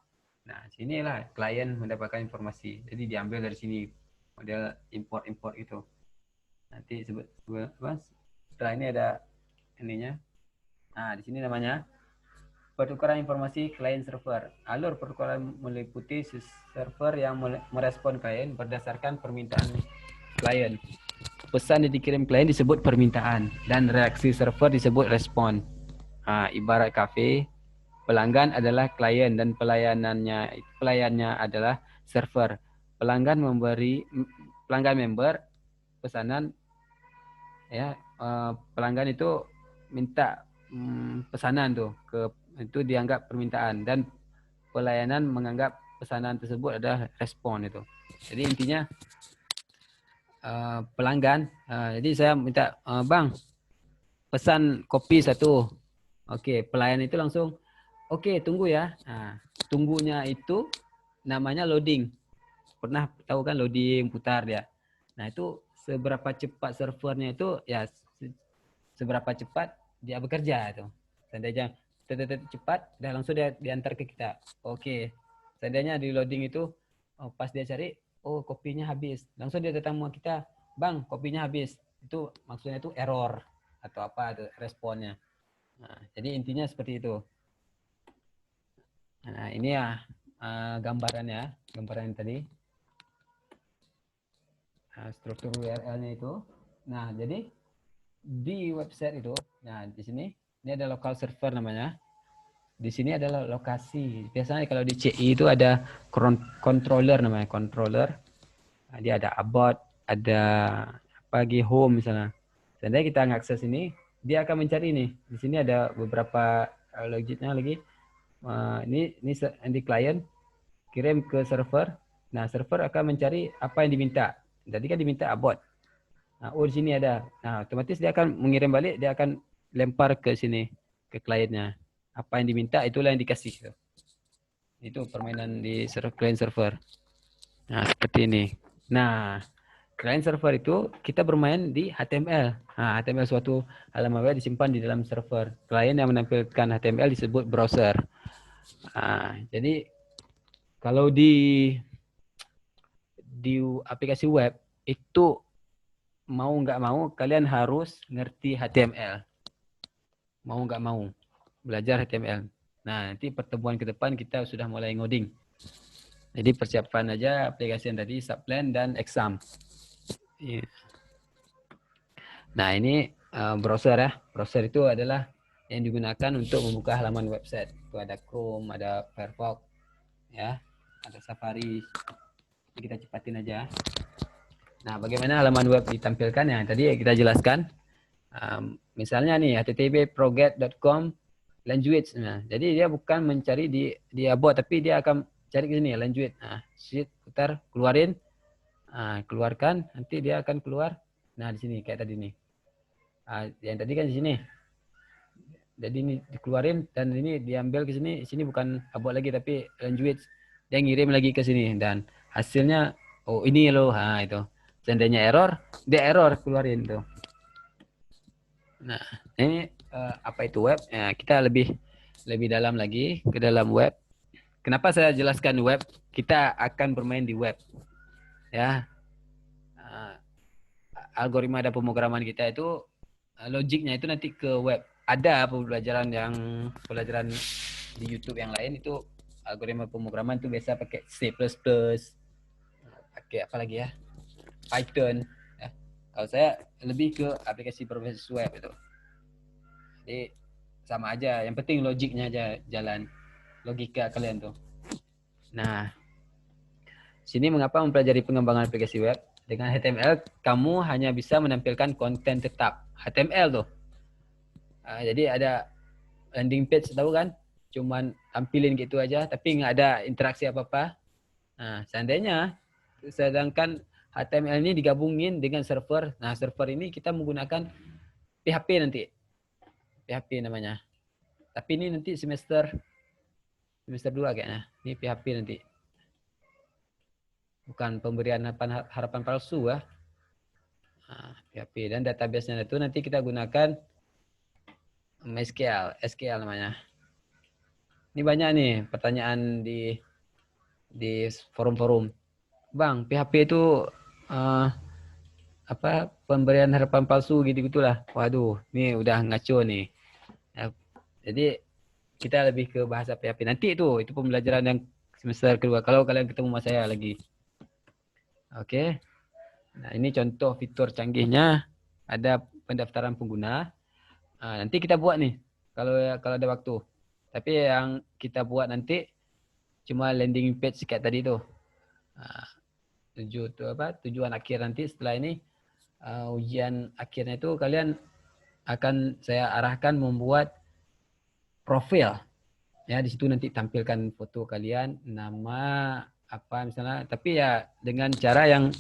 Nah, sinilah klien mendapatkan informasi. Jadi diambil dari sini model import itu. Nanti setelah ini ada ininya. Nah, di sini namanya pertukaran informasi klien server. Alur pertukaran meliputi server yang merespon klien berdasarkan permintaan klien. Pesan yang dikirim klien disebut permintaan dan reaksi server disebut respon. Ibarat kafe, pelanggan adalah klien dan pelayannya adalah server. Pelanggan member pesanan ya, pelanggan itu minta pesanan tuh itu dianggap permintaan dan pelayanan menganggap pesanan tersebut adalah respon itu. Jadi intinya pelanggan, jadi saya minta bang pesan kopi 1. Oke, pelayan itu langsung oke, tunggu ya. Nah, tunggunya itu namanya loading. Pernah tahu kan loading, putar dia. Nah, itu seberapa cepat servernya itu ya seberapa cepat dia bekerja itu. Seandainya cepat, dan langsung dia diantar ke kita. Oke. Seandainya di loading itu pas dia cari, oh kopinya habis. Langsung dia datang sama kita, bang kopinya habis. Itu maksudnya itu error atau apa itu responnya. Nah, jadi intinya seperti itu. Nah, ini ya gambarannya, gambaran yang tadi. Struktur URL-nya itu. Nah, jadi di website itu, nah di sini ini ada local server namanya. Di sini adalah lokasi. Biasanya kalau di CI itu ada controller namanya, controller. Nah, dia ada about, ada apa lagi home misalnya. Seandainya kita ngakses ini, dia akan mencari ini. Di sini ada beberapa logiknya lagi. Ini di client kirim ke server. Nah, server akan mencari apa yang diminta. Tadi kan diminta about. Nah, oh di sini ada. Nah, otomatis dia akan mengirim balik, dia akan lempar ke sini ke kliennya. Apa yang diminta itulah yang dikasih. Itu permainan di client server. Nah, seperti ini. Nah, client server itu kita bermain di HTML. Nah, HTML suatu halaman web disimpan di dalam server. Klien yang menampilkan HTML disebut browser. Nah, jadi kalau di aplikasi web itu mau nggak mau kalian harus ngerti HTML. Mau nggak mau belajar HTML. Nah, nanti pertemuan ke depan kita sudah mulai ngoding. Jadi persiapan aja aplikasi yang tadi, Subplan dan Exam. Nah, ini browser ya. Browser itu adalah yang digunakan untuk membuka halaman website. Itu ada Chrome, ada Firefox, ya, ada Safari. Kita cepatin aja. Nah, bagaimana halaman web ditampilkan yang tadi kita jelaskan. Misalnya nih http://proget.com language. Nah, jadi dia bukan mencari di about, tapi dia akan cari ke sini language. Nah, sheet putar, keluarin. Keluarkan, nanti dia akan keluar. Nah, di sini kayak tadi nih. Yang tadi kan di sini. Jadi ini dikeluarin dan ini diambil ke sini. Sini bukan abot lagi tapi lanjut. Dia ngirim lagi ke sini dan hasilnya oh ini loh. Itu. Seandainya error, dia error keluarin tuh. Nah, ini apa itu web? Kita lebih dalam lagi ke dalam web. Kenapa saya jelaskan web? Kita akan bermain di web. Ya. Algoritma dan pemrograman kita itu logiknya itu nanti ke web. Ada pelajaran di YouTube yang lain itu algoritma pemrograman itu biasa pakai C++, pakai apa lagi ya? Python. Ya. Kalau saya lebih ke aplikasi berbasis web itu. Jadi sama aja, yang penting logiknya aja jalan. Logika kalian tuh. Nah, sini mengapa mempelajari pengembangan aplikasi web? Dengan HTML, kamu hanya bisa menampilkan konten tetap. HTML tuh. Jadi ada landing page, tahu kan? Cuman tampilin gitu aja, tapi nggak ada interaksi apa-apa. Nah, sedangkan HTML ini digabungin dengan server. Nah, server ini kita menggunakan PHP nanti. PHP namanya. Tapi ini nanti semester 2 kayaknya. Ini PHP nanti. Bukan pemberian harapan palsu ya. PHP dan database-nya itu nanti kita gunakan MySQL, SQL namanya. Ini banyak nih pertanyaan di forum-forum. Bang, PHP itu pemberian harapan palsu gitu-gitulah. Waduh, ini udah ngaco nih. Jadi kita lebih ke bahasa PHP. Nanti itu pembelajaran yang semester kedua. Kalau kalian ketemu sama saya lagi. Oke. Nah, ini contoh fitur canggihnya. Ada pendaftaran pengguna. Nanti kita buat nih kalau ada waktu. Tapi yang kita buat nanti cuma landing page kayak tadi tuh. Tujuan akhir nanti setelah ini ujian akhirnya itu kalian akan saya arahkan membuat profil. Ya, di situ nanti tampilkan foto kalian, nama apa misalnya, tapi ya dengan cara yang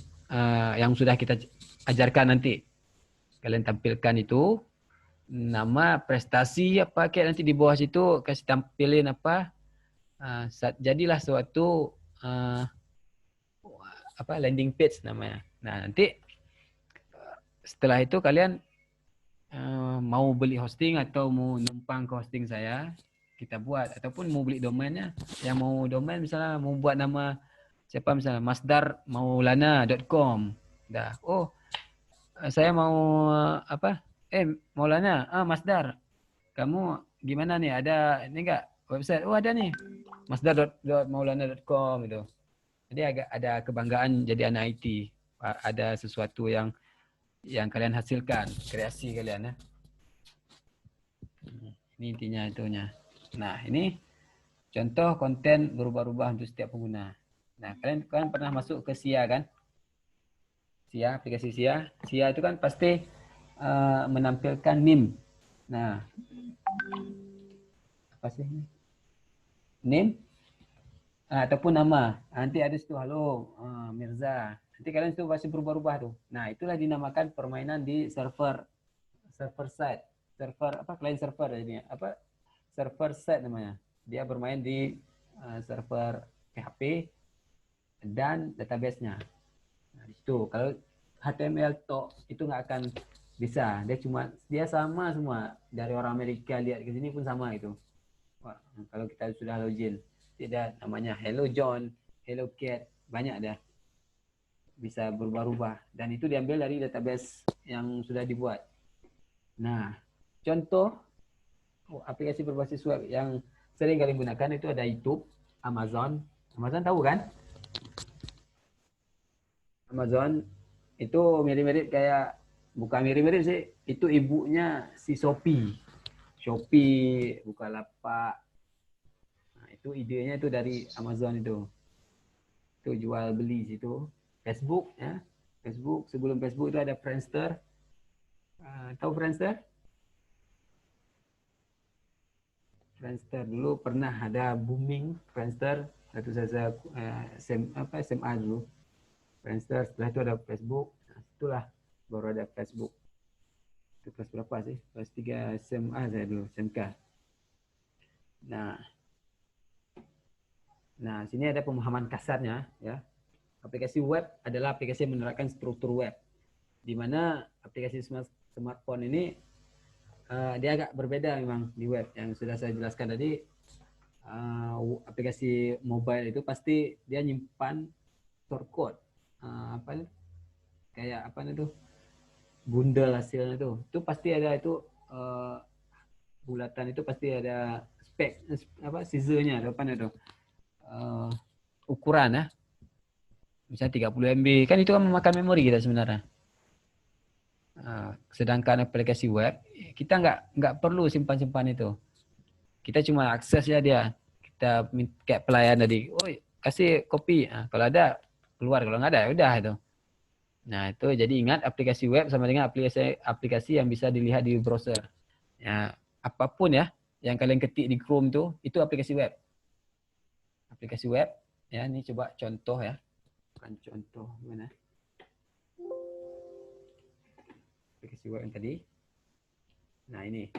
sudah kita ajarkan nanti. Kalian tampilkan itu nama, prestasi apa kayak nanti di bawah situ kasih tampilin apa. Jadilah suatu landing page namanya. Nah, nanti setelah itu kalian mau beli hosting atau mau numpang ke hosting saya, kita buat, ataupun mau beli domainnya, yang mau domain misalnya mau buat nama siapa misalnya masdarmaulana.com. Dah. Oh, saya mau Maulana, Masdar. Kamu gimana nih? Ada ini enggak website? Oh, ada nih. masdar.maulana.com itu. Jadi agak ada kebanggaan jadi anak IT. Ada sesuatu yang kalian hasilkan, kreasi kalian ya. Ini intinya itunya. Nah, ini contoh konten berubah-ubah untuk setiap pengguna. Nah, kalian pernah masuk ke SIA kan? SIA, aplikasi SIA. SIA itu kan pasti menampilkan NIM. Nah, apa sih ini? NIM ataupun nama. Nanti ada situ halo Mirza. Nanti kalian itu pasti berubah-ubah tuh. Nah, itulah dinamakan permainan di server side. Client server jadinya. Server side namanya. Dia bermain di server PHP dan database-nya. Nah, di situ kalau HTML itu nggak akan bisa. Dia sama semua. Dari orang Amerika lihat ke sini pun sama itu. Wah, kalau kita sudah login, tidak namanya Hello John, Hello Cat, banyak dah. Bisa berubah-ubah dan itu diambil dari database yang sudah dibuat. Nah, contoh aplikasi berbasis web yang sering kalian gunakan itu ada YouTube, Amazon. Amazon tahu kan? Amazon itu mirip-mirip kayak, bukan mirip-mirip sih, itu ibunya si Shopee. Shopee, Bukalapak. Nah, itu idenya itu dari Amazon itu. Itu jual beli situ. Facebook ya. Facebook, sebelum Facebook itu ada Friendster. Tahu Friendster? Friendster dulu pernah ada booming Friendster. Satu saya SMA dulu. Friendster, setelah itu ada Facebook. Nah, itulah baru ada Facebook. Itu kelas berapa sih? Kelas 3 SMA saya dulu, SMK. Nah, sini ada pemahaman kasarnya ya. Aplikasi web adalah aplikasi yang menerapkan struktur web. Di mana aplikasi smartphone ini dia agak berbeda memang di web. Yang sudah saya jelaskan tadi, aplikasi mobile itu pasti dia nyimpan shortcode. Kayak apa itu? Bundle hasilnya itu pasti ada itu bulatan itu pasti ada spek size-nya depan itu. Ukuran ya. Misalnya 30 MB, kan itu kan memakan memori kita sebenarnya. Sedangkan aplikasi web, kita nggak perlu simpan-simpan itu. Kita cuma akses ya dia. Kita kayak pelayan tadi, oh kasih copy. Kalau ada, keluar. Kalau nggak ada, ya udah itu. Nah itu jadi ingat aplikasi web sama dengan aplikasi yang bisa dilihat di browser. Ya, apapun ya, yang kalian ketik di Chrome itu aplikasi web. Aplikasi web, ya ini coba contoh ya. Bukan contoh mana? Aplikasi web yang tadi. Nah ini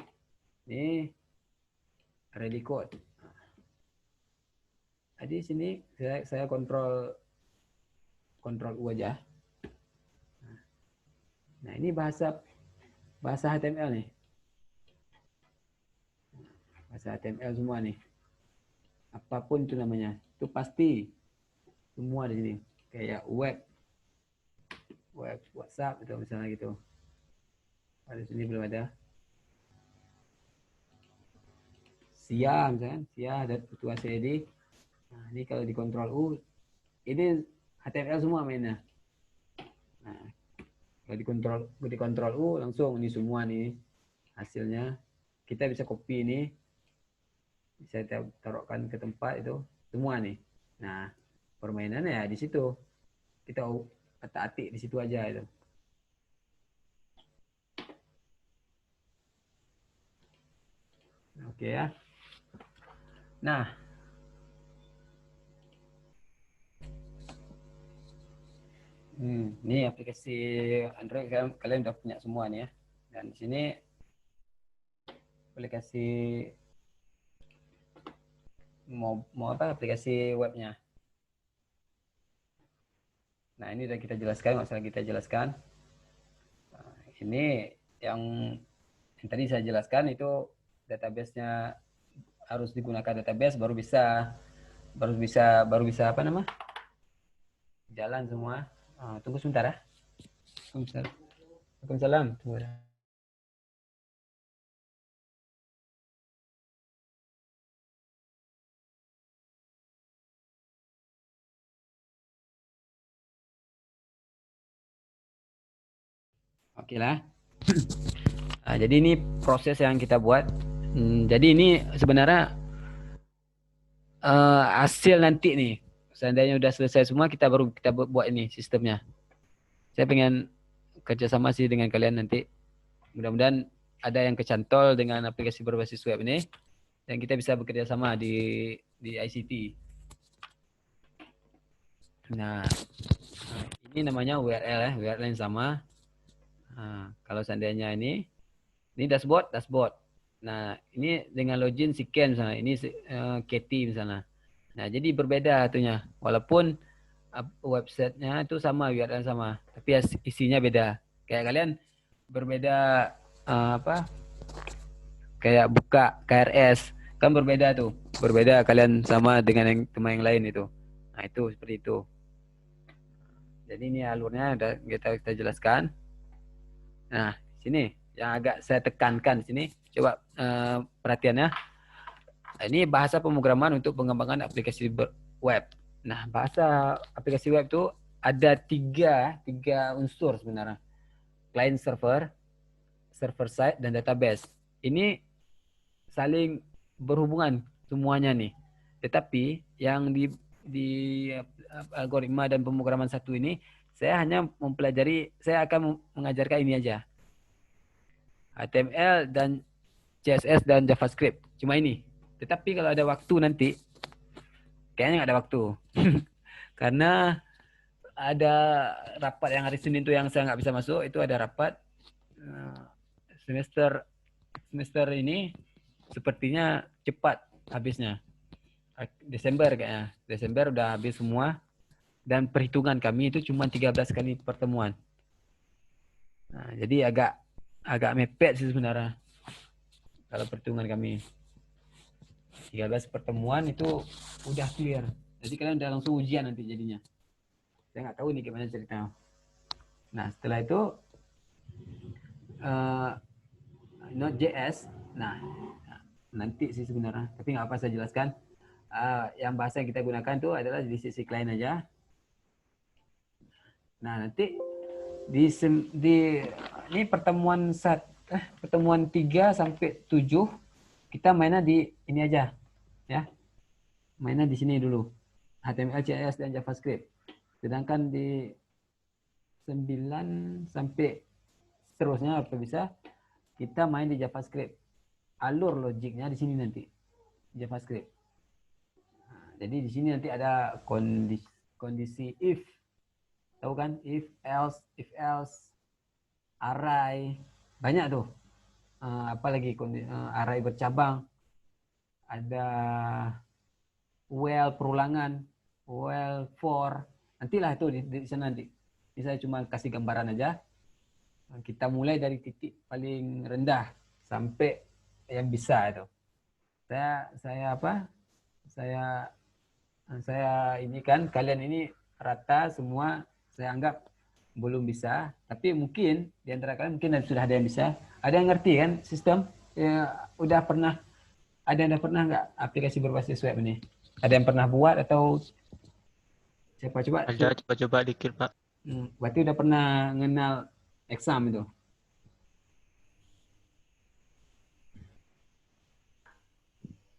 ready code. Jadi sini saya kontrol U aja. Nah ini bahasa HTML nih. Bahasa HTML semua nih. Apapun itu namanya, itu pasti semua di sini. Kayak web WhatsApp itu misalnya gitu. Di sini belum ada. SIA misalnya, SIA ada ketua CED. Nah, ini kalau dikontrol U, ini HTML semua mainnya. Nah, kalau dikontrol U langsung ini semua nih hasilnya. Kita bisa copy ini, bisa taruhkan ke tempat itu semua nih. Nah, permainannya ya di situ. Kita atik di situ aja itu. Oke ya. Nah, ini aplikasi Android kalian udah punya semua nih ya. Dan di sini aplikasi mau apa aplikasi webnya. Nah ini udah kita jelaskan, masalah kita jelaskan. Nah, ini yang tadi saya jelaskan itu database-nya harus digunakan database baru bisa apa nama? Jalan semua. Tunggu sebentar ya. Waalaikumsalam. Tunggu ya. Oke lah. Nah, jadi ini proses yang kita buat. Jadi ini sebenarnya hasil nanti nih. Seandainya udah selesai semua, kita buat ini sistemnya. Saya pengen kerjasama sih dengan kalian nanti. Mudah-mudahan ada yang kecantol dengan aplikasi berbasis web ini. Dan kita bisa bekerja sama di ICT. Nah, ini namanya URL ya. URL yang sama. Nah, kalau seandainya ini dashboard. Nah, ini dengan login sekian misalnya. Ini KT misalnya. Nah, jadi berbeda itunya. Walaupun websitenya itu sama, URL sama, tapi isinya beda. Kayak kalian berbeda kayak buka KRS kan berbeda tuh. Berbeda kalian sama dengan teman yang lain itu. Nah, itu seperti itu. Jadi ini alurnya udah kita jelaskan. Nah, sini yang agak saya tekankan di sini, coba perhatiannya. Ini bahasa pemrograman untuk pengembangan aplikasi web. Nah, bahasa aplikasi web itu ada tiga unsur sebenarnya. Client server, server side, dan database. Ini saling berhubungan semuanya nih. Tetapi yang di algoritma dan pemrograman satu ini, saya akan mengajarkan ini aja. HTML dan CSS dan JavaScript. Cuma ini. Tetapi kalau ada waktu nanti, kayaknya nggak ada waktu. Karena ada rapat yang hari Senin tuh yang saya nggak bisa masuk, itu ada rapat semester ini sepertinya cepat habisnya. Desember kayaknya. Desember udah habis semua dan perhitungan kami itu cuma 13 kali pertemuan. Nah, jadi agak mepet sih sebenarnya kalau perhitungan kami. 13 pertemuan itu udah clear. Jadi kalian udah langsung ujian nanti jadinya. Saya nggak tahu nih gimana ceritanya. Nah, setelah itu Node.js. Nah, nanti sih sebenarnya. Tapi nggak apa saya jelaskan. Yang bahasa yang kita gunakan itu adalah di sisi klien aja. Nah, nanti ini pertemuan 3 sampai 7 kita mainnya di ini aja. Ya. Mainnya di sini dulu. HTML, CSS dan JavaScript. Sedangkan di 9 sampai seterusnya apa bisa kita main di JavaScript. Alur logiknya di sini nanti JavaScript. Nah, jadi di sini nanti ada kondisi if, tahu kan? If else, array, banyak tuh. Apalagi array bercabang, ada while perulangan, while for. Nantilah itu di sana nanti. Ini saya cuma kasih gambaran aja. Kita mulai dari titik paling rendah sampai yang bisa itu. Saya ini kan kalian ini rata semua saya anggap belum bisa, tapi mungkin di antara kalian mungkin sudah ada yang bisa. Ada yang ngerti kan sistem? Ya, ada yang pernah nggak aplikasi berbasis web ini? Ada yang pernah buat atau siapa coba? Ada coba-coba dikit, Pak. Berarti udah pernah mengenal exam itu?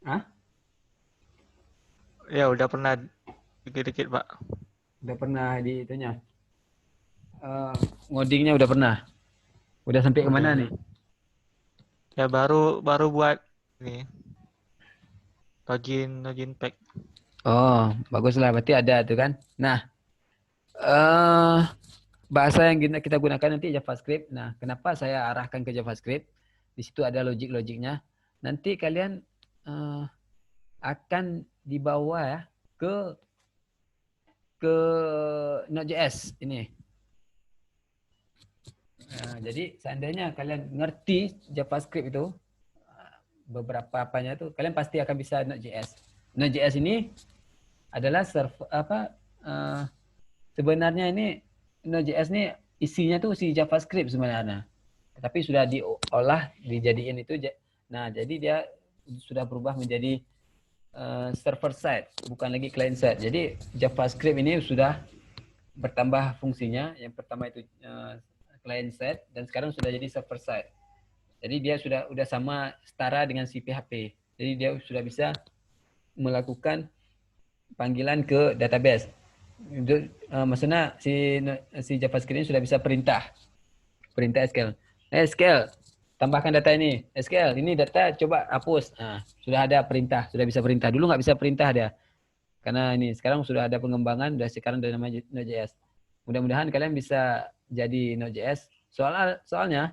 Hah? Ya, udah pernah dikit-dikit, Pak. Udah pernah di itunya? Ngodingnya udah pernah? Udah sampai kemana nih? Ya, baru buat ini. Login pack. Oh, baguslah. Berarti ada tuh kan. Nah, bahasa yang kita gunakan nanti JavaScript. Nah, kenapa saya arahkan ke JavaScript? Di situ ada logik-logiknya. Nanti kalian akan dibawa ya ke Node.js ini. Nah, jadi seandainya kalian ngerti JavaScript itu, beberapa apanya itu, kalian pasti akan bisa Node.js. Node.js ini adalah sebenarnya ini Node.js ini isinya tuh si JavaScript sebenarnya. Tapi sudah diolah, dijadiin itu. Nah, jadi dia sudah berubah menjadi server side, bukan lagi client side. Jadi JavaScript ini sudah bertambah fungsinya. Yang pertama itu client side dan sekarang sudah jadi server side. Jadi dia sudah sama setara dengan si PHP. Jadi dia sudah bisa melakukan panggilan ke database. Maksudnya si JavaScript ini sudah bisa perintah SQL. SQL, tambahkan data ini. SQL, ini data coba hapus. Nah, sudah ada perintah, sudah bisa perintah. Dulu nggak bisa perintah dia. Karena ini sekarang sudah ada pengembangan, sekarang ada namanya Node.js. Mudah-mudahan kalian bisa jadi Node.js. Soalnya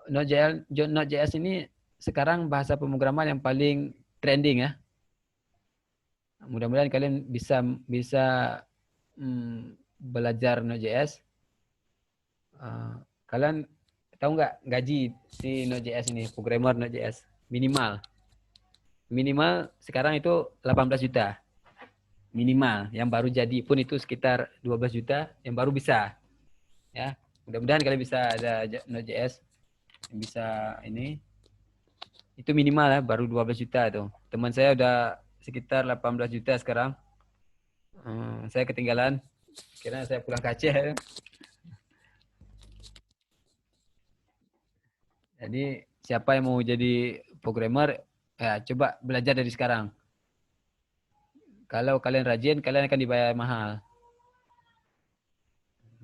Node.js ini sekarang bahasa pemrograman yang paling trending ya. Mudah-mudahan kalian bisa belajar Node.js. Kalian tahu nggak gaji si Node.js ini, programmer Node.js? Minimal sekarang itu 18 juta. Minimal. Yang baru jadi pun itu sekitar 12 juta yang baru bisa. Ya, mudah-mudahan kalian bisa ada Node.js yang bisa ini. Itu minimal ya, baru 12 juta tuh. Teman saya udah sekitar 18 juta sekarang. Saya ketinggalan. Karena saya pulang ke Aceh. Jadi siapa yang mau jadi programmer, ya coba belajar dari sekarang. Kalau kalian rajin, kalian akan dibayar mahal.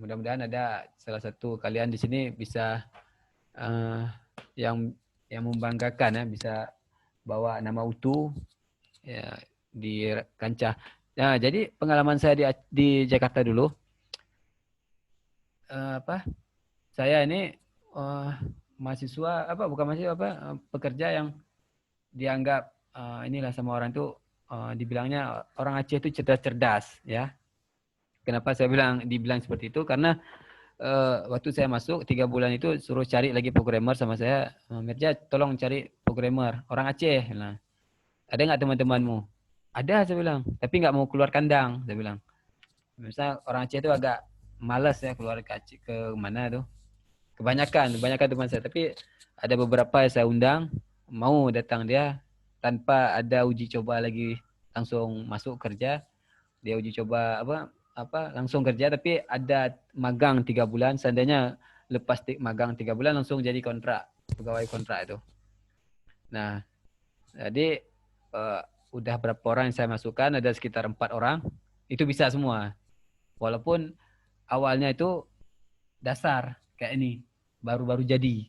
Mudah-mudahan ada salah satu kalian di sini bisa yang membanggakan ya, bisa bawa nama utuh ya, di kancah. Nah, jadi pengalaman saya di Jakarta dulu, saya ini mahasiswa bukan mahasiswa pekerja yang dianggap inilah sama orang itu dibilangnya orang Aceh itu cerdas-cerdas ya. Kenapa saya dibilang seperti itu? Karena waktu saya masuk 3 bulan itu suruh cari lagi programmer sama saya. Mirja, tolong cari programmer orang Aceh. Nah, ada nggak teman-temanmu? Ada, saya bilang. Tapi nggak mau keluar kandang, saya bilang. Misalnya orang Aceh itu agak malas ya keluar ke Aceh, ke mana tuh. Kebanyakan teman saya. Tapi ada beberapa yang saya undang, mau datang dia tanpa ada uji coba lagi, langsung masuk kerja. Dia uji coba langsung kerja, tapi ada magang 3 bulan. Seandainya lepas magang 3 bulan langsung jadi pegawai kontrak itu. Nah, jadi udah berapa orang yang saya masukkan, ada sekitar 4 orang, itu bisa semua. Walaupun awalnya itu dasar kayak ini, baru-baru jadi.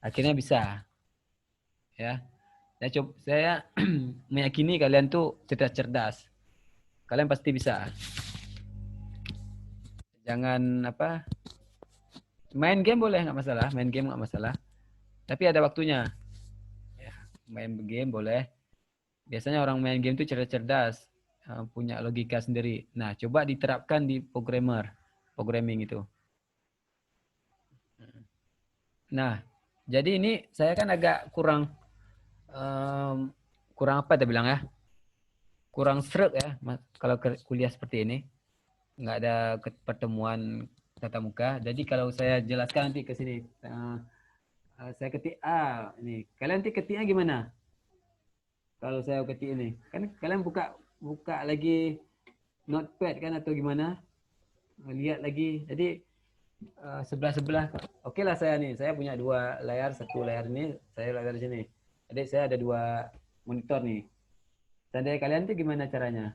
Akhirnya bisa. Ya. Saya meyakini kalian tuh cerdas. Kalian pasti bisa. Jangan main game boleh nggak masalah, tapi ada waktunya. Ya, main game boleh. Biasanya orang main game itu cerdas, punya logika sendiri. Nah, coba diterapkan di programming itu. Nah, jadi ini saya kan agak kurang bilang ya, kurang sreg ya, kalau kuliah seperti ini. Nggak ada pertemuan tatap muka. Jadi kalau saya jelaskan nanti ke sini, saya ketik A ini, kalian nanti ketiknya gimana? Kalau saya ketik ini, kan kalian buka lagi notepad kan atau gimana? Lihat lagi. Jadi sebelah. Oke lah saya punya 2 layar, 1 layar ini, saya layar di sini. Jadi saya ada 2 monitor nih. Seandainya kalian nanti gimana caranya?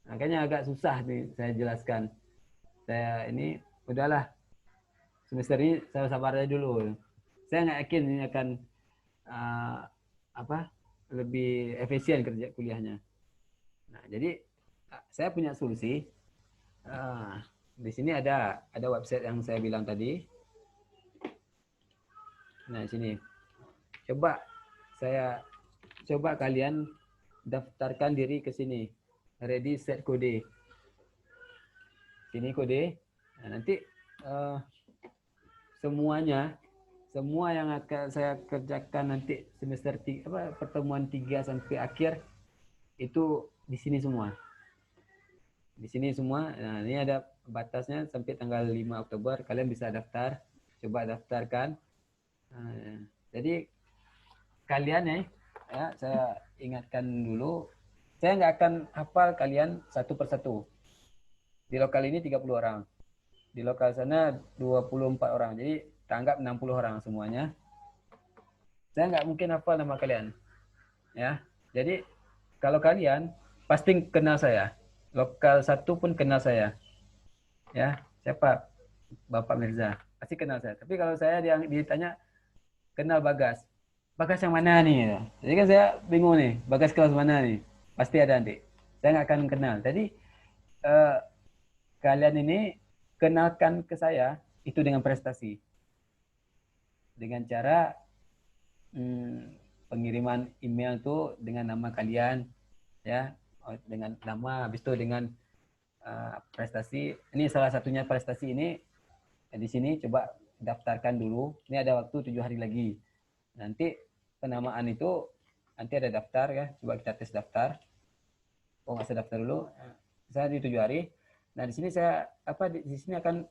Makanya agak susah nih saya jelaskan. Saya ini udahlah, semester ini saya sabar aja dulu. Saya nggak yakin ini akan lebih efisien kerja kuliahnya. Nah, jadi saya punya solusi. Di sini ada website yang saya bilang tadi. Nah, di sini. Coba kalian daftarkan diri ke sini. Ready, set, kode. Sini kode. Nah, nanti semua yang akan saya kerjakan nanti semester pertemuan 3 sampai akhir itu di sini semua. Di sini semua. Nah, ini ada batasnya sampai tanggal 5 Oktober. Kalian bisa daftar. Coba daftarkan. Nah, jadi kalian ya, saya ingatkan dulu. Saya nggak akan hafal kalian satu persatu. Di lokal ini 30 orang. Di lokal sana 24 orang. Jadi tanggap 60 orang semuanya. Saya nggak mungkin hafal nama kalian. Ya. Jadi kalau kalian pasti kenal saya. Lokal 1 pun kenal saya. Ya, siapa? Bapak Mirza. Pasti kenal saya. Tapi kalau saya ditanya kenal Bagas. Bagas yang mana nih? Jadi kan saya bingung nih. Bagas kelas mana nih? Pasti ada nanti. Saya nggak akan kenal. Jadi kalian ini kenalkan ke saya itu dengan prestasi. Dengan cara pengiriman email itu dengan nama kalian, ya, dengan nama, habis itu dengan prestasi. Ini salah satunya prestasi ini. Di sini coba daftarkan dulu. Ini ada waktu 7 hari lagi. Nanti penamaan itu nanti ada daftar ya. Coba kita tes daftar. Oh, nggak saya daftar dulu. Saya di 7 hari. Nah, di sini di sini akan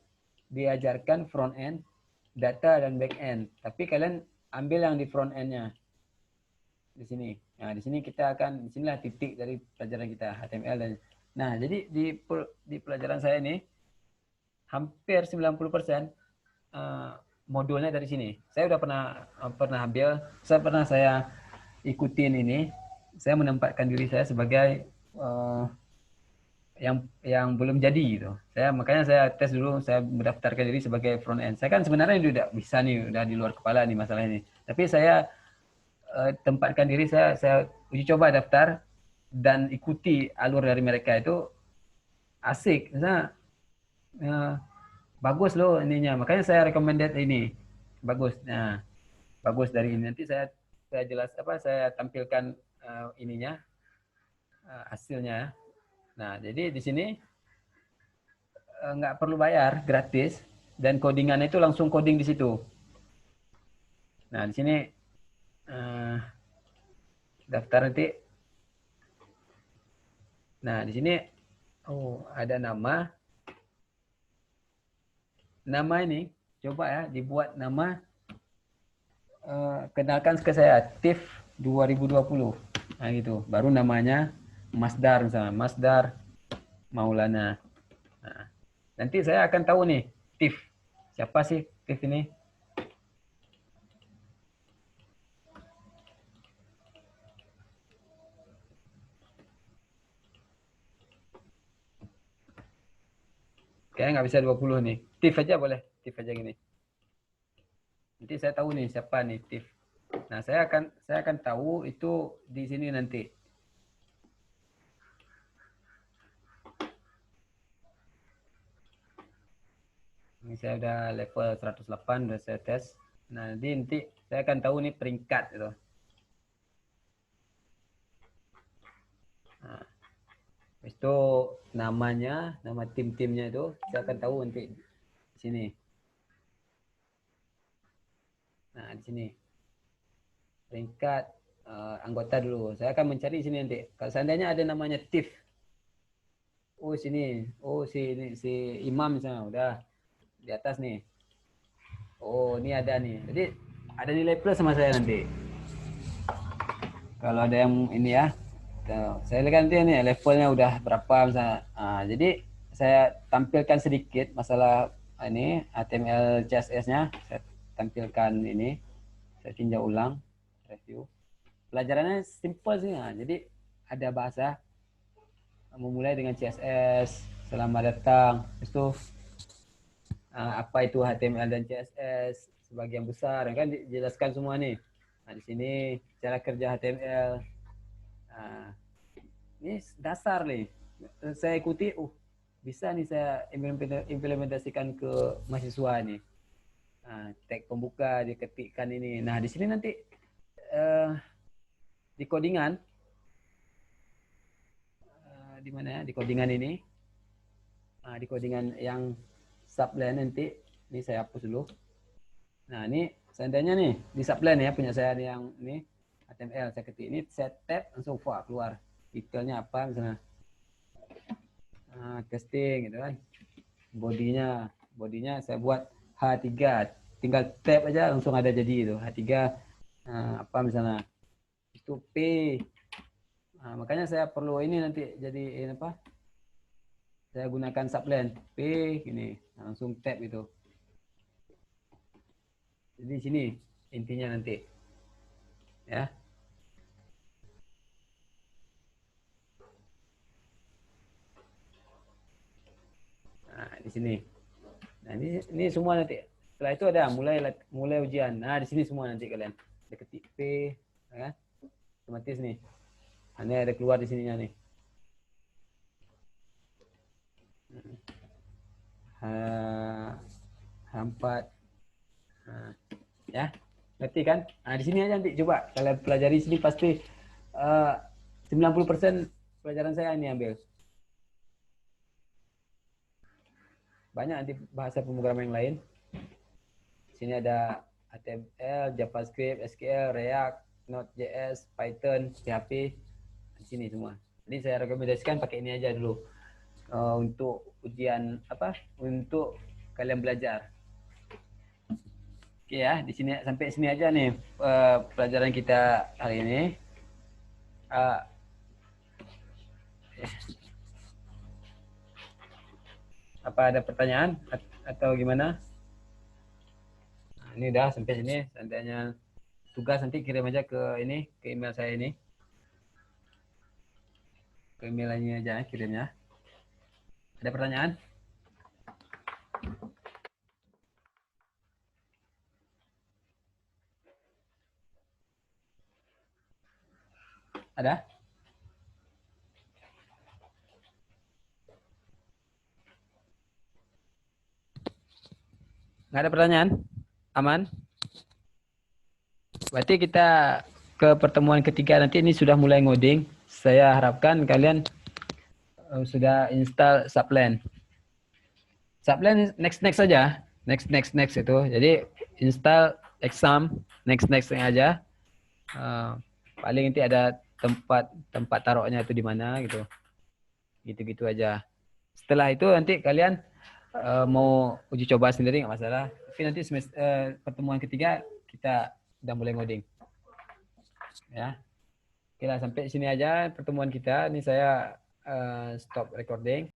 diajarkan front end, data dan back end. Tapi kalian ambil yang di front end-nya. Di sini. Nah, di sini disinilah titik dari pelajaran kita HTML dan. Nah, jadi di pelajaran saya ini hampir 90% modulnya dari sini. Saya udah pernah ambil, saya ikutin ini. Saya menempatkan diri saya sebagai yang belum jadi gitu. Makanya saya tes dulu, saya mendaftarkan diri sebagai front end. Saya kan sebenarnya udah bisa nih, udah di luar kepala nih masalah ini. Tapi saya tempatkan diri, saya uji coba daftar dan ikuti alur dari mereka itu asik. Misalnya bagus loh ininya. Makanya saya recommended ini. Bagus. Nah, bagus dari ini. Nanti saya jelas saya tampilkan ininya hasilnya. Nah, jadi di sini nggak perlu bayar, gratis, dan codingannya itu langsung coding di situ. Nah, di sini daftar nanti. Nah, di sini ada nama. Nama ini coba ya dibuat nama, kenalkan ke saya TIF 2020. Nah, gitu. Baru namanya Masdar misalnya, Masdar Maulana. Nah, nanti saya akan tahu nih TIF. Siapa sih TIF ini? Kayaknya nggak bisa 20 nih. TIF aja boleh. TIF aja gini. Nanti saya tahu nih siapa nih TIF. Nah, saya akan tahu itu di sini nanti. Ini saya udah level 108, udah saya tes. Nah, nanti saya akan tahu nih peringkat gitu. Nah, itu namanya, nama tim-timnya itu saya akan tahu nanti di sini. Nah, di sini peringkat anggota dulu. Saya akan mencari di sini nanti. Kalau seandainya ada namanya TIF, sini, si Imam misalnya udah di atas nih. Ini ada nih. Jadi ada nilai plus sama saya nanti. Kalau ada yang ini ya. Saya lihat nanti nih levelnya udah berapa misalnya. Jadi saya tampilkan sedikit masalah ini HTML CSS-nya. Saya tampilkan ini. Saya tinjau ulang, review. Pelajarannya simple sih. Jadi ada bahasa memulai dengan CSS, selamat datang. Itu apa itu HTML dan CSS sebagian besar kan dijelaskan semua nih. Nah, di sini cara kerja HTML. Ini dasar nih. Saya ikuti, bisa nih saya implementasikan ke mahasiswa nih. Tag pembuka diketikkan ini. Nah, di sini nanti di codingan di mana ya? Di codingan ini. Di codingan yang subline nanti ini saya hapus dulu. Nah, ini seandainya nih di subline ya punya saya yang ini HTML saya ketik ini, saya tab langsung keluar detailnya apa misalnya. Casting gitu kan. Bodinya saya buat H3, tinggal tab aja langsung ada jadi itu H3 apa misalnya itu P. Makanya saya perlu ini nanti jadi apa? Saya gunakan subline P gini, langsung tab itu. Jadi sini intinya nanti. Ya. Nah, di sini. Nah, ini semua nanti. Setelah itu ada mulai ujian. Nah, di sini semua nanti kalian. Ada ketik P, ya. Otomatis nih. Ini ada keluar di sininya nih. H4. Ya. Ngerti kan? Nah, di sini aja nanti coba kalian pelajari sini pasti 90% pelajaran saya ini ambil. Banyak nanti bahasa pemrograman yang lain. Di sini ada HTML, JavaScript, SQL, React, Node.js, Python, PHP. Di sini semua. Jadi saya rekomendasikan pakai ini aja dulu untuk ujian untuk kalian belajar. Oke ya, di sini sampai sini aja nih pelajaran kita hari ini. Apa ada pertanyaan atau gimana? Nah, ini udah sampai sini. Seandainya tugas nanti kirim aja ke email saya ini. Ke email ini aja kirimnya. Ada pertanyaan? Ada? Nggak ada pertanyaan? Aman? Berarti kita ke pertemuan ketiga nanti ini sudah mulai ngoding. Saya harapkan kalian sudah install Subplan. Subplan next saja. Next itu. Jadi install exam next aja. Paling nanti ada tempat taruhnya itu di mana gitu. Gitu aja. Setelah itu nanti kalian mau uji coba sendiri nggak masalah. Tapi nanti pertemuan ketiga kita udah mulai ngoding. Ya. Oke lah, sampai sini aja pertemuan kita. Ini saya stop recording.